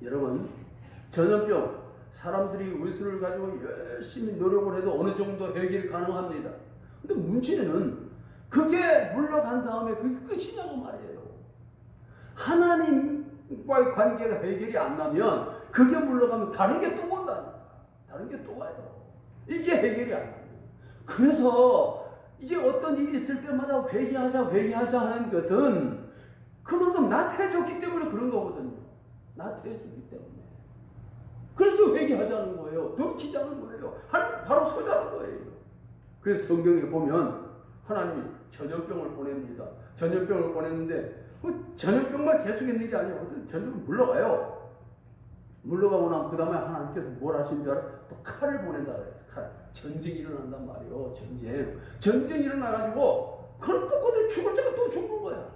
여러분, 전염병 사람들이 의술을 가지고 열심히 노력을 해도 어느 정도 해결이 가능합니다. 근데 문제는 그게 물러간 다음에 그게 끝이냐고 말이에요. 하나님과의 관계가 해결이 안 나면 그게 물러가면 다른 게 또 온다니까. 다른 게 또 와요. 이게 해결이 안 나요. 그래서 이게 어떤 일이 있을 때마다 회개하자 하는 것은 그만큼 나태해졌기 때문에 그런 거거든요. 나태해졌기 때문에. 그래서 회개하자는 거예요. 돌이키자는 거예요. 하나님 바로 서자는 거예요. 그래서 성경에 보면 하나님이 전염병을 보냅니다. 전염병을 보냈는데 그 전염병만 계속 있는 게 아니거든. 전염병 물러가요. 물러가고 나면 그 다음에 하나님께서 뭘 하신 줄 알아? 또 칼을 보낸다 그래서 칼. 전쟁이 일어난단 말이에요. 전쟁이 일어나가지고 그럼 또 그들 죽을 자가 또 죽는 거야.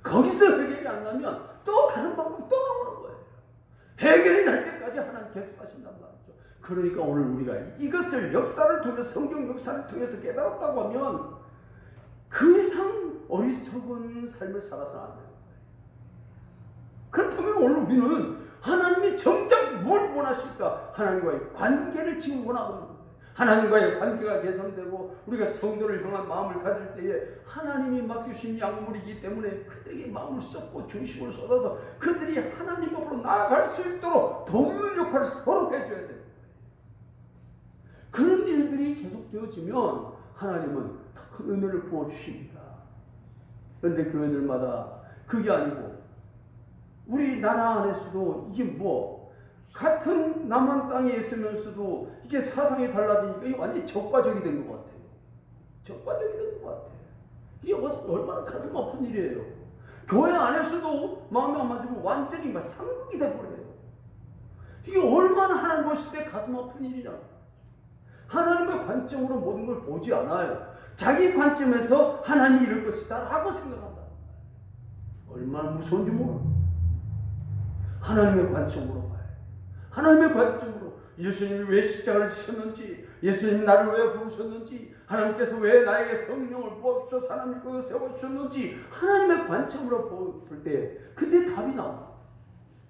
거기서 해결이 안 나면 또 다른 방법이 또 나오는 거예요. 해결이 날 때까지 하나님 계속 하신단 말이죠. 그러니까 오늘 우리가 이것을 역사를 통해서 성경 역사를 통해서 깨달았다고 하면 그 이상 어리석은 삶을 살아서는 안 되는 거예요. 그렇다면 오늘 우리는 하나님이 정작 뭘 원하실까? 하나님과의 관계를 지금 원하고 있는 거예요. 하나님과의 관계가 개선되고 우리가 성도를 향한 마음을 가질 때에 하나님이 맡기신 약물이기 때문에 그들에게 마음을 쏟고 중심을 쏟아서 그들이 하나님 앞으로 나아갈 수 있도록 돕는 역할을 서로 해줘야 돼요. 그런 일들이 계속되어지면 하나님은 큰 은혜를 부어주십니다. 그런데 교회들마다 그게 아니고 우리 나라 안에서도 이게 뭐 같은 남한 땅에 있으면서도 이게 사상이 달라지니까 이게 완전히 적과적이 된 것 같아요. 적과적이 된 것 같아요. 이게 얼마나 가슴 아픈 일이에요. 교회 안에서도 마음이 안 맞으면 완전히 막 상극이 돼버려요. 이게 얼마나 하나님 보실 때 가슴 아픈 일이냐. 하나님의 관점으로 모든 걸 보지 않아요. 자기 관점에서 하나님이 이럴 것이다 라고 생각한다. 얼마나 무서운지 몰라. 하나님의 관점으로 봐요. 하나님의 관점으로 예수님이 왜 십자가를 지셨는지, 예수님이 나를 왜 부으셨는지, 하나님께서 왜 나에게 성령을 부어주셔서 하나님 믿고 세워주셨는지 하나님의 관점으로 볼 때 그때 답이 나옵니다.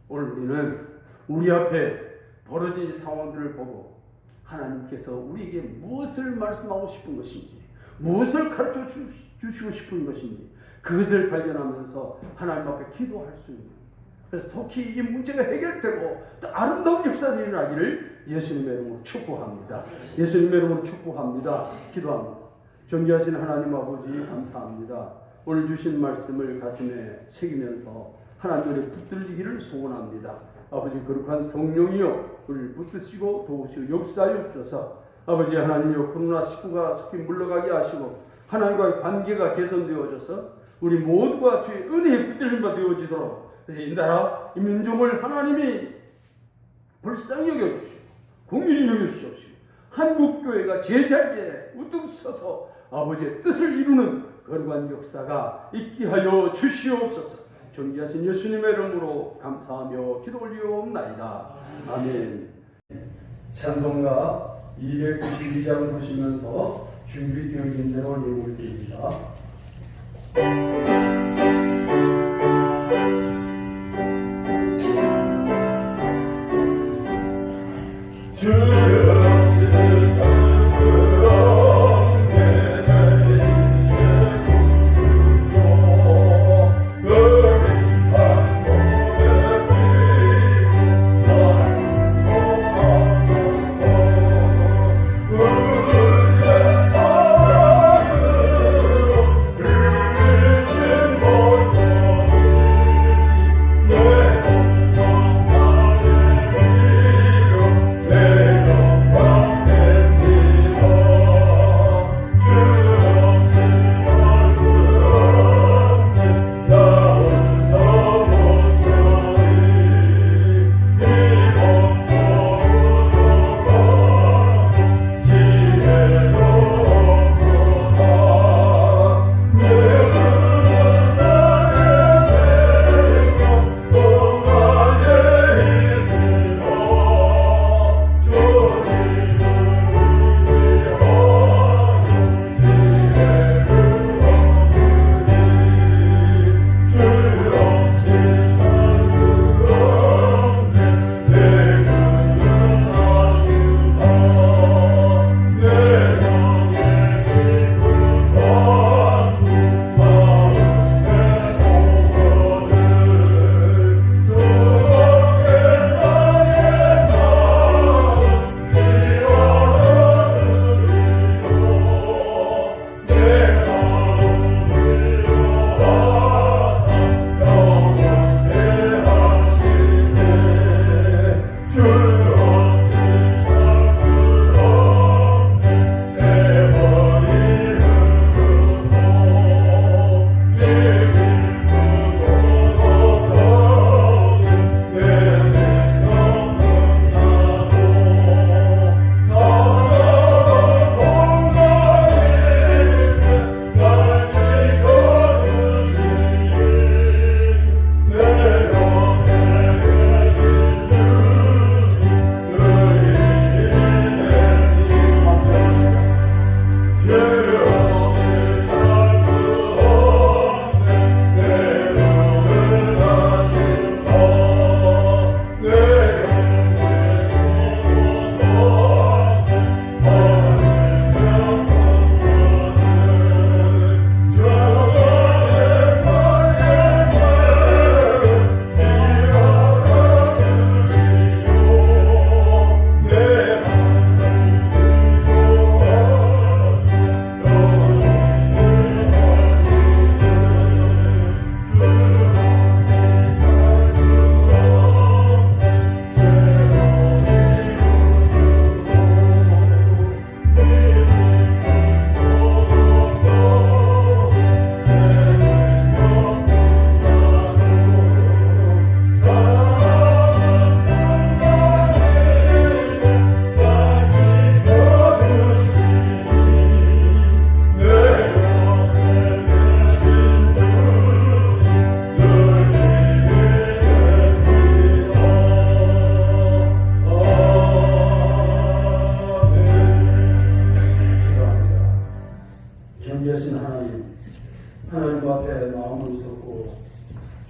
오늘 우리는 우리 앞에 벌어진 이 상황들을 보고 하나님께서 우리에게 무엇을 말씀하고 싶은 것인지, 무엇을 가르쳐 주시고 싶은 것인지 그것을 발견하면서 하나님 앞에 기도할 수 있는, 그래서 속히 이 문제가 해결되고 또 아름다운 역사들이 일어나기를 예수님의 이름으로 축복합니다. 예수님의 이름으로 축복합니다. 기도합니다. 존귀하신 하나님 아버지 감사합니다. 오늘 주신 말씀을 가슴에 새기면서 하나님의 붙들리기를 소원합니다. 아버지 거룩한 성령이여 우리를 붙드시고 도우시고 역사하여 주셔서 아버지 하나님이여 코로나19가 속히 물러가게 하시고 하나님과의 관계가 개선되어져서 우리 모두가 주의 은혜에 붙들림바 되어지도록 그래서 이 나라 이 민족을 하나님이 불쌍히 여겨주시고 공의를 여겨주시옵시고 한국교회가 제자리에 우뚝 서서 아버지의 뜻을 이루는 거룩한 역사가 있게 하여 주시옵소서. 존귀하신 예수님의 이름으로 감사하며 기도 올리옵나이다. 아멘. 찬송가 292장 보시면서 준비되어 있는 대로 예물드립니다.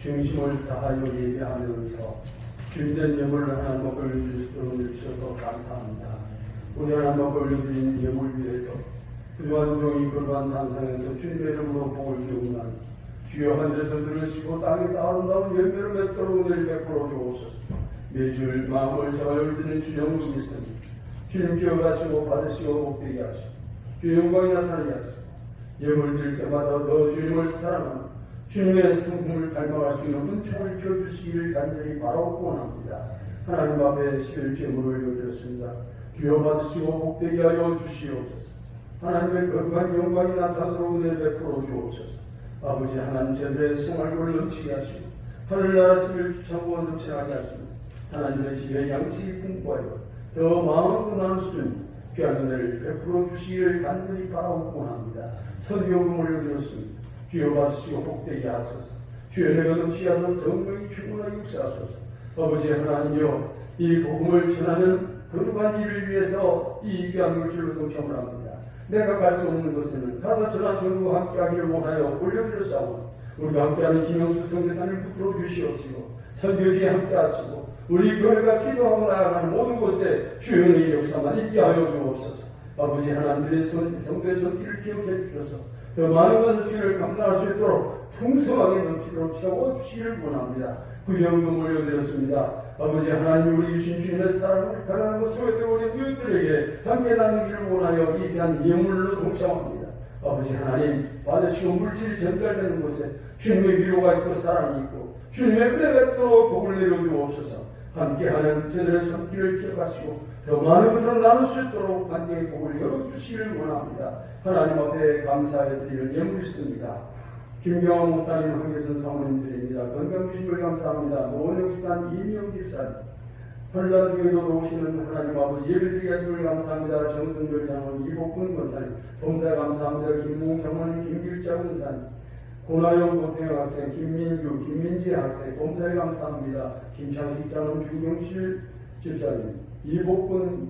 중심을 다하여 예배하면서 주인된 예물을 하나님 앞에 올려주셔서 감사합니다. 우리 하나님 앞에 올려드린 예물 위해서 그동안 종이 그러한 단상에서 주님의 이름으로 복을 기운한 주여 하늘에서 들으시고 땅에서 아름다운 열매를 맺도록 은혜를 베풀어 주옵소서. 매주 마음을 저열드는 주영도 있으니 주님 기억하시고 받으시고 복되게 하시고 주 영광이 나타나게 하시고 예물 드릴 때마다 더 주님을 사랑하는 주님의 성품을 닮아갈 수 있는 은총을 펴주시기를 간절히 바라고 원합니다. 하나님 앞에 11제물을 올려드렸습니다. 주여 받으시고 복되게 하여 주시옵소서. 하나님의 거룩한 영광이 나타나도록 은혜 베풀어 주옵소서. 아버지 하나님 제들의 생활을 넘치게 하시고 하늘나라 스를 주창고 넘쳐나게 하시고 하나님의 집에 양식이 풍부하여 더 마음으로 나눌 수 있는 귀한 은혜를 베풀어 주시기를 간절히 바라고 원합니다. 선교금 올려드렸습니다. 주여 받으시고 복되게 하소서. 주여 내가 넘치게 하소서. 성령이 충만하게 역사하소서. 아버지 하나님이여 이 복음을 전하는 거룩한 일을 위해서 이 귀한 물질로 동참을 합니다. 내가 갈 수 없는 것은 가서 전한 전부와 함께하기를 원하여 올려드렸사오니 우리가 함께하는 김영수 선교사를 붙들어 주시옵시고 선교지에 함께하시고 우리 교회가 기도하고 나아가는 모든 곳에 주의 역사만 있게 하여 주옵소서. 아버지 하나님의 성도의 손길을 기억해 주셔서 더 많은 것을 주를 감당할 수 있도록 풍성하게 넘치도록 채워주시기를 원합니다. 구정금 올려드렸습니다. 아버지 하나님 우리 주신 주님의 사랑을 가난하고 소외되고 우리 이웃들에게 함께 나누기를 원하여 이 귀한 예물로 동참합니다. 아버지 하나님 받으시고 물질이 전달되는 곳에 주님의 위로가 있고 사랑이 있고 주님의 은혜가 있도록 복을 내려주옵소서. 함께하는 저들의 손길을 기억하시고 더 많은 것을 나눌 수 있도록 관계의 복을 열어주시기를 원합니다. 하나님 앞에 감사해 드리는 예물이 있습니다. 김경환 목사님, 황계선 사모님들입니다. 건강 주신 걸 감사합니다. 노원역식단 이명 집사님, 헐란교회로 오시는 하나님 아버지 예배드리게 하신 걸 감사합니다. 정선별 장로님, 이복근 권사님, 봉사에 감사합니다. 김웅 장로님, 김길자 권사님, 고나영 고태영 학생, 김민규, 김민지 학생, 봉사에 감사합니다. 김창식 장로님, 주경실 집사님, 이복근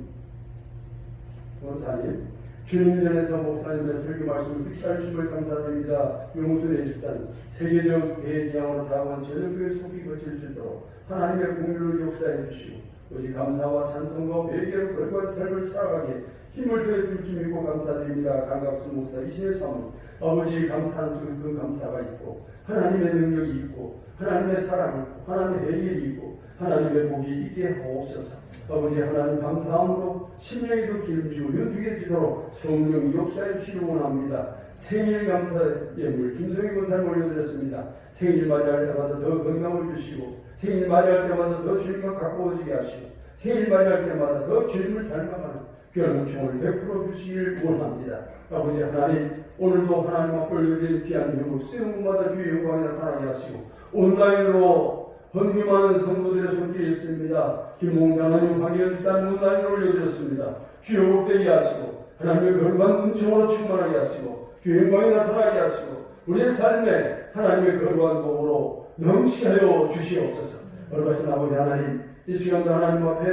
권사님, 주님전에서 목사님의 설교 말씀을 특별하신 걸 감사드립니다. 용순의 집사님, 세계적 대지향으로 다가온 저녁교회 속이 거칠 수 있도록 하나님의 공유를 역사해 주시고 오직 감사와 찬송과 배경으로 거룩한 삶을 살아가게 힘을 더해 줄 줄 믿고 감사드립니다. 강갑수 목사 이신의 사모님, 아버지 감사하는 그 감사가 있고 하나님의 능력이 있고 하나님의 사랑이 있고 하나님의 해결이 있고 하나님의 복이 있게 하옵소서. 아버지 하나님 감사함으로 심령이 더 기름지고 연두게 지도록 성령이 역사해 주시기 원합니다. 생일 감사 예물 김성희 권사님 올려드렸습니다. 생일 맞이할 때마다 더 건강을 주시고 생일 맞이할 때마다 더 주님과 가까워지게 하시고 생일 맞이할 때마다 더 주님을 닮아가는 귀한 은총을 베풀어 주시기를 원합니다. 아버지 하나님 오늘도 하나님 앞에 올려드린 귀한 예물 쓰는 곳마다 주의 영광이 나타나게 하시고 온라인으로 헌금하는 성도들의 손길이 있습니다. 김홍장님, 황현산 온라인으로 올려드렸습니다. 주여 복되게 하시고 하나님의 거룩한 은총으로 충만하게 하시고 주의 영광이 나타나게 하시고 우리의 삶에 하나님의 거룩한 복으로 넘치게 하여 주시옵소서. 거룩하신 아버지 하나님 이 시간도 하나님 앞에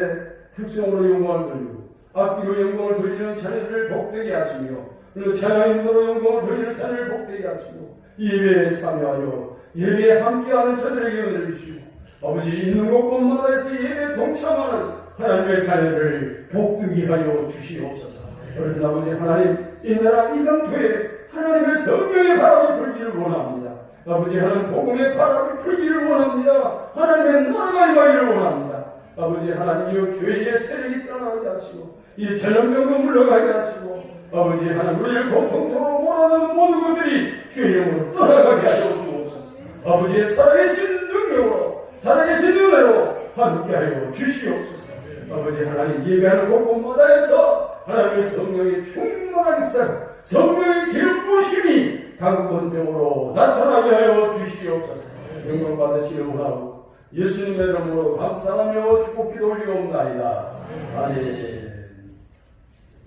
특성으로 영광을 돌리고 악기로 영광을 돌리는 자녀들을 복되게 하시며 그리고 찬양인으로 영광을 돌리는 자녀를 복되게 하시고 예배에 참여하여 예배에 함께하는 자들에게 은혜를 주시고 아버지 있는 곳곳마다에서 예배에 동참하는 하나님의 자녀를 복되게 하여 주시옵소서. 그래서 아버지 하나님 이 나라 이 당토에 하나님의 성령의 바람이 불기를 원합니다. 아버지 하나님 복음의 바람이 불기를 원합니다. 하나님의 나라가 임하기를 원합니다. 아버지 하나님이여 죄의 세력이 떠나게 하시고 이 전염병도 물러가게 하시고 아버지 하나님 우리를 고통스러워 몰아넣는 모든 것들이 주의 이름으로 떠나가게 하여 주옵소서. 아버지의 살아계신 능력으로 살아계신 은혜로 함께하여 주시옵소서. 아버지 하나님 예배하는 곳곳마다에서 하나님의 성령의 충만한 역사 성령의 기름부심이 강건적으로 나타나게 하여 주시옵소서. 영광 받으시길 원하고 예수님의 이름으로 감사하며 축복 기도 올리옵나이다. 아멘.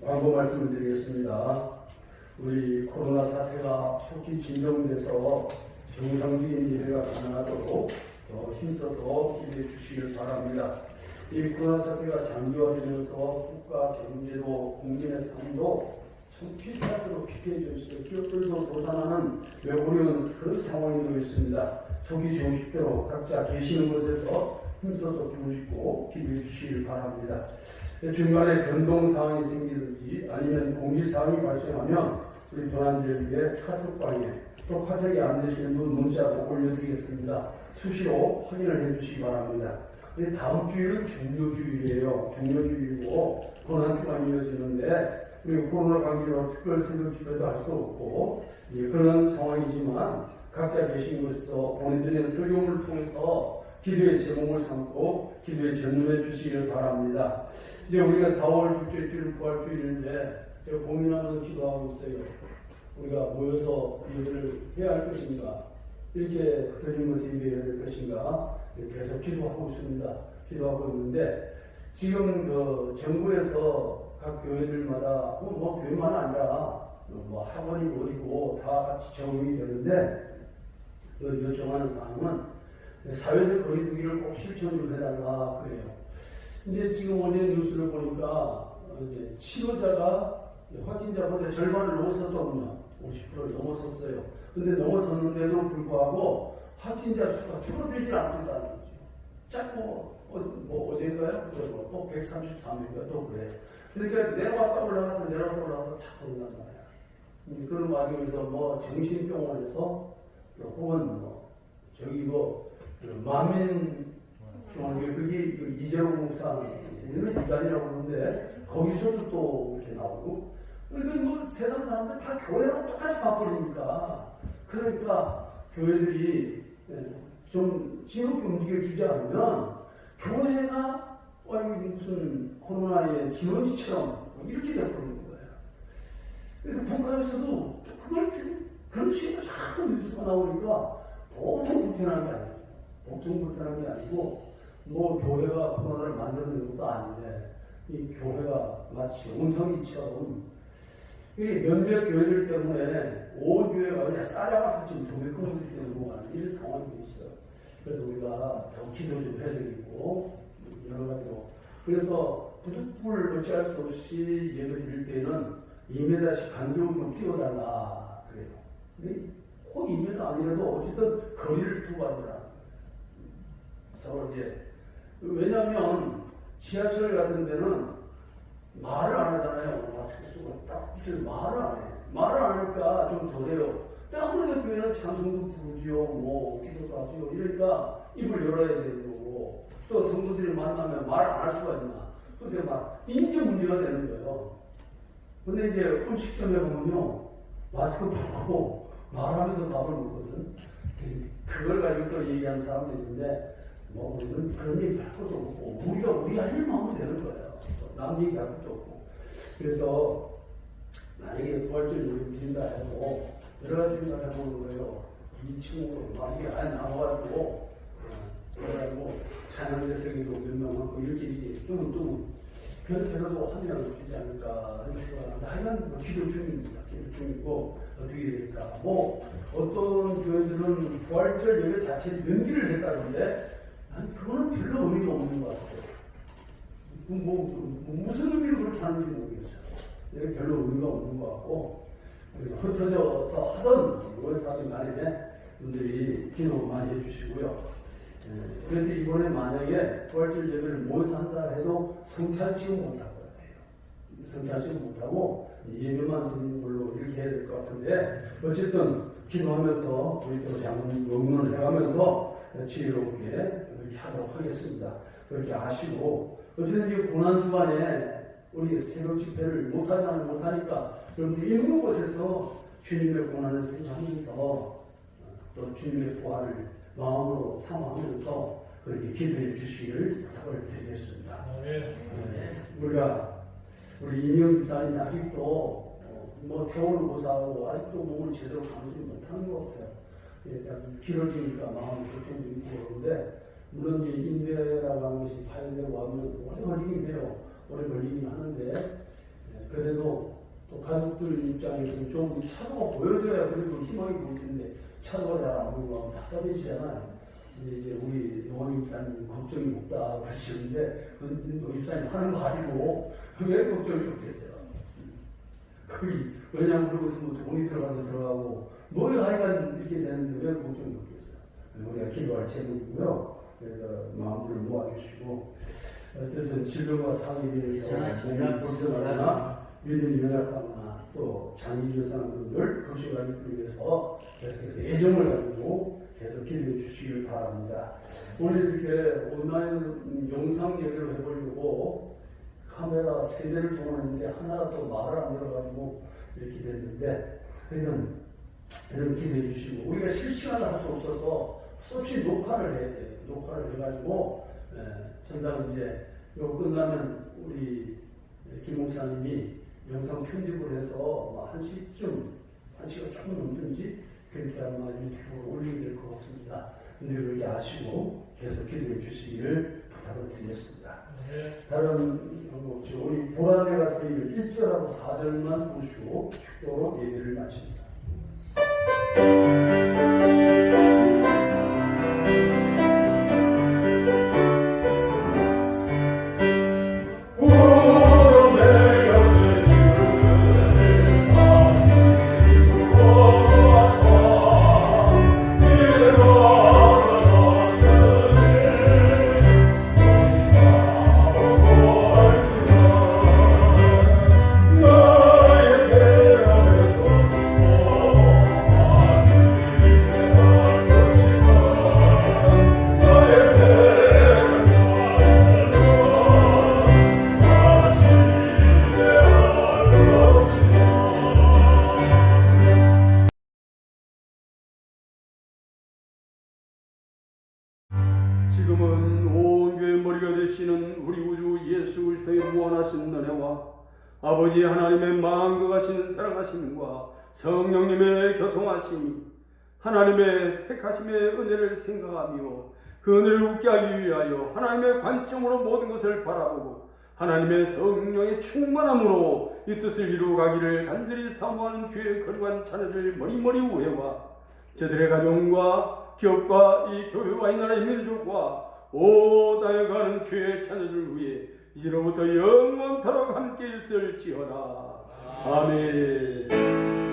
광고 말씀을 드리겠습니다. 우리 코로나 사태가 속히 진정돼서 정상적인 예배가 가능하도록 힘써서 기도해 주시길 바랍니다. 이 코로나 사태가 장기화되면서 국가 경제도 국민의 삶도 피폐하도록 피폐해져 있어요. 기업들도 도산하는 어려운 그런 상황이 되어 있습니다. 속이 좋으실 대로 각자 계시는 곳에서 힘써서 기도하시고 기도해 주시길 바랍니다. 중간에 변동 상황이 생기든지 아니면 공지 상황이 발생하면 우리 도난지역에 카톡방에 또 카톡이 안 되시는 분 문자로 올려드리겠습니다. 수시로 확인을 해주시기 바랍니다. 다음 주일은 중요주일이에요. 중요주일이고 고난주가 이어지는데 그리고 코로나 관계로 특별 새벽 집회도 할 수 없고 그런 상황이지만 각자 계신 곳에서 보내드리는 설교를 통해서 기도의 제목을 삼고 기도의 전념해 주시기를 바랍니다. 이제 우리가 4월 둘째 주일 부활주일인데 제가 고민하면서 기도하고 있어요. 우리가 모여서 예배를 해야 할 것인가, 이렇게 드리면서 예배해야 될 것인가 계속 기도하고 있습니다. 기도하고 있는데 지금 그 정부에서 각 교회들마다 뭐 교회만 아니라 뭐 학원이 어디고 다 같이 적용이 되는데 요청하는 사항은 사회적 거리두기를 꼭 실천 좀 해달라 그래요. 이제 지금 어제 뉴스를 보니까 이제 치료자가 확진자보다 절반을 넘어섰더군요. 50%를 넘어섰어요. 근데 넘어섰는데도 불구하고 확진자 수가 줄어들지 않고 있다는 거죠. 자꾸 어제인가요? 또 133인가 또 그래요. 그러니까 내려갔다 올라갔다 내려갔다 올라갔다 자꾸 온단 말이야. 그런 와중에서 뭐 정신병원에서 혹은 만민 병원에 그게 이재용 목사 우리는 이단이라고 그러는데 거기서도 또 이렇게 나오고, 그러니까 뭐 세상 사람들 다 교회랑 똑같이 바쁘니까, 그러니까 교회들이 좀 지혜롭게 움직여주지 않으면 교회가 무슨 코로나의 기원지처럼 이렇게 돼버리는 거예요. 그래서 국가에서도 그런 식으로 자꾸 뉴스가 나오니까 보통 불편한 게 아니에요. 보통 불편한 게 아니고 뭐 교회가 코로나를 만들어낸 것도 아닌데 이 교회가 마치 옹성이처럼 몇몇 교회들 때문에 온 교회가 그냥 싸잡아서 지금 도매금을 넘어가는 이런 상황이 있어요. 그래서 우리가 더 기도 좀 해드리고 여러 가지로, 그래서 부득불 어찌할 수 없이 예배 드릴 때는 2m씩 간격을 좀 띄워달라 그래요. 근데 꼭 2m 아니라도 어쨌든 거리를 두고 하더라. 서로 이제 왜냐하면 지하철 같은 데는 말을 안 하잖아요. 마스크 쓰고 딱 말을 안 해. 말을 안 하니까 좀 덜해요. 아무래도 교회는 찬송도 부르지요, 뭐 기도도 하지요. 이러니까 입을 열어야 되는 거고, 또 성도들이 만나면 말 안 할 수가 있나. 근데 이게 문제가 되는 거예요. 근데 이제 음식점에 보면요, 마스크 벗고 말하면서 밥을 먹거든. 그걸 가지고 또 얘기하는 사람도 있는데, 뭐 우리는 그런 얘기 할 것도 없고 우리 할 일만 하면 되는 거예요. 남 얘기 할 것도 없고. 그래서 만약에 부활절 예배 드린다 해도 여러 가지 생각을 해보는 거예요. 2층으로 만약에 아예 나와가지고 그래가지고 찬양대석이도 몇 명 하고 이렇게 좀 그렇게라도 하면 되지 않을까 이런 생각을 하는데, 하여간 뭐 기도 중입니다. 기도 중이고 어떻게 될까. 뭐 어떤 교회들은 부활절 예배 자체를 연기를 했다는데 그거는 별로 의미가 없는 것 같아요. 무슨 의미로 그렇게 하는지 모르겠어요. 별로 의미가 없는 것 같고, 흩어져서 하던 모여서 하든 간에 분들이 기도 많이 해주시고요. 그래서 이번에 만약에 부활절 예배를 모여서 한다 해도 성찬식은 못할 것 같아요. 성찬식은 못하고 예배만 드리는 걸로 이렇게 해야 될 것 같은데, 어쨌든 기도하면서 우리 또 장로님 응원을 해가면서 지혜롭게 그렇게 하도록 하겠습니다. 그렇게 아시고, 어쨌든 이 고난 주간에 우리 새벽 집회를 못하니까 여러분들 있는 곳에서 주님의 고난을 생각하면서 또 주님의 부활을 마음으로 삼아하면서 그렇게 기도해 주시기를 부탁을 드리겠습니다. 우리 이명 집사님이 아직도 뭐 퇴원을 고사하고 아직도 몸을 제대로 감지 못하는 것 같아요. 길어지니까 마음이 걱정도 있고 그런데, 물론 이제 인대라고 하는 것이 파열되고 하면 오래 걸리긴 해요. 오래 걸리긴 하는데, 그래도 또 가족들 입장에서는 좀 차도가 보여줘야 그래도 희망이 보일 텐데, 차도가 잘 안 보이고 하면 답답해지잖아요. 이제 우리 용환 입사님 걱정이 없다 그러시는데, 그 입사님 하는 거 아니고 왜 걱정이 없겠어요? 왜냐하면 그러고서 뭐 돈이 들어가고 뭐 하여간 이렇게 되는데 왜 걱정이 없겠어요? 우리가 기도할 제목이고요. 그래서 마음을 모아주시고, 어쨌든 질병과 사회에 대해서 몸이 불편하거나 믿음이 연약하거나 또 장기 유산한 분들 부시관리를 위해서 계속해서 애정을 가지고 계속 기도해 주시길 바랍니다. 오늘 이렇게 온라인 영상 얘기를 해보려고 카메라 세 대를 동원했는데 하나가 또 말을 안 들어가지고 이렇게 됐는데, 하여튼 여러분 기대해 주시고, 우리가 실시간을 할 수 없어서 수없이 녹화를 해야 돼요. 녹화를 해가지고 전사는 이제 이거 끝나면 우리 김 목사님이 영상 편집을 해서 1시쯤, 1시가 조금 넘든지 그렇게 아마 유튜브로 올리게 될 것 같습니다. 근데 그렇게 아시고 계속 기도해 주시기를 부탁을 드리겠습니다. 다른 우리 보라에 가서 1절하고 4절만 보시고 축도로 예배를 마칩니다. 지금은 온 교회 머리가 되시는 우리 우주 예수 그리스도의 무한하신 은혜와 아버지 하나님의 마음과 같은 사랑하심과 성령님의 교통하심이 하나님의 택하심의 은혜를 생각하며 그 은혜를 웃게 하기 위하여 하나님의 관점으로 모든 것을 바라보고 하나님의 성령의 충만함으로 이 뜻을 이루어가기를 간절히 사모하는 주의 거룩한 자녀들 머리머리 우회와 저들의 가정과 기업과 이 교회와 이 나라의 민족과 오 다여가는 주의 자녀들 위해 이제로부터 영원토록 함께 있을지어다. 아멘.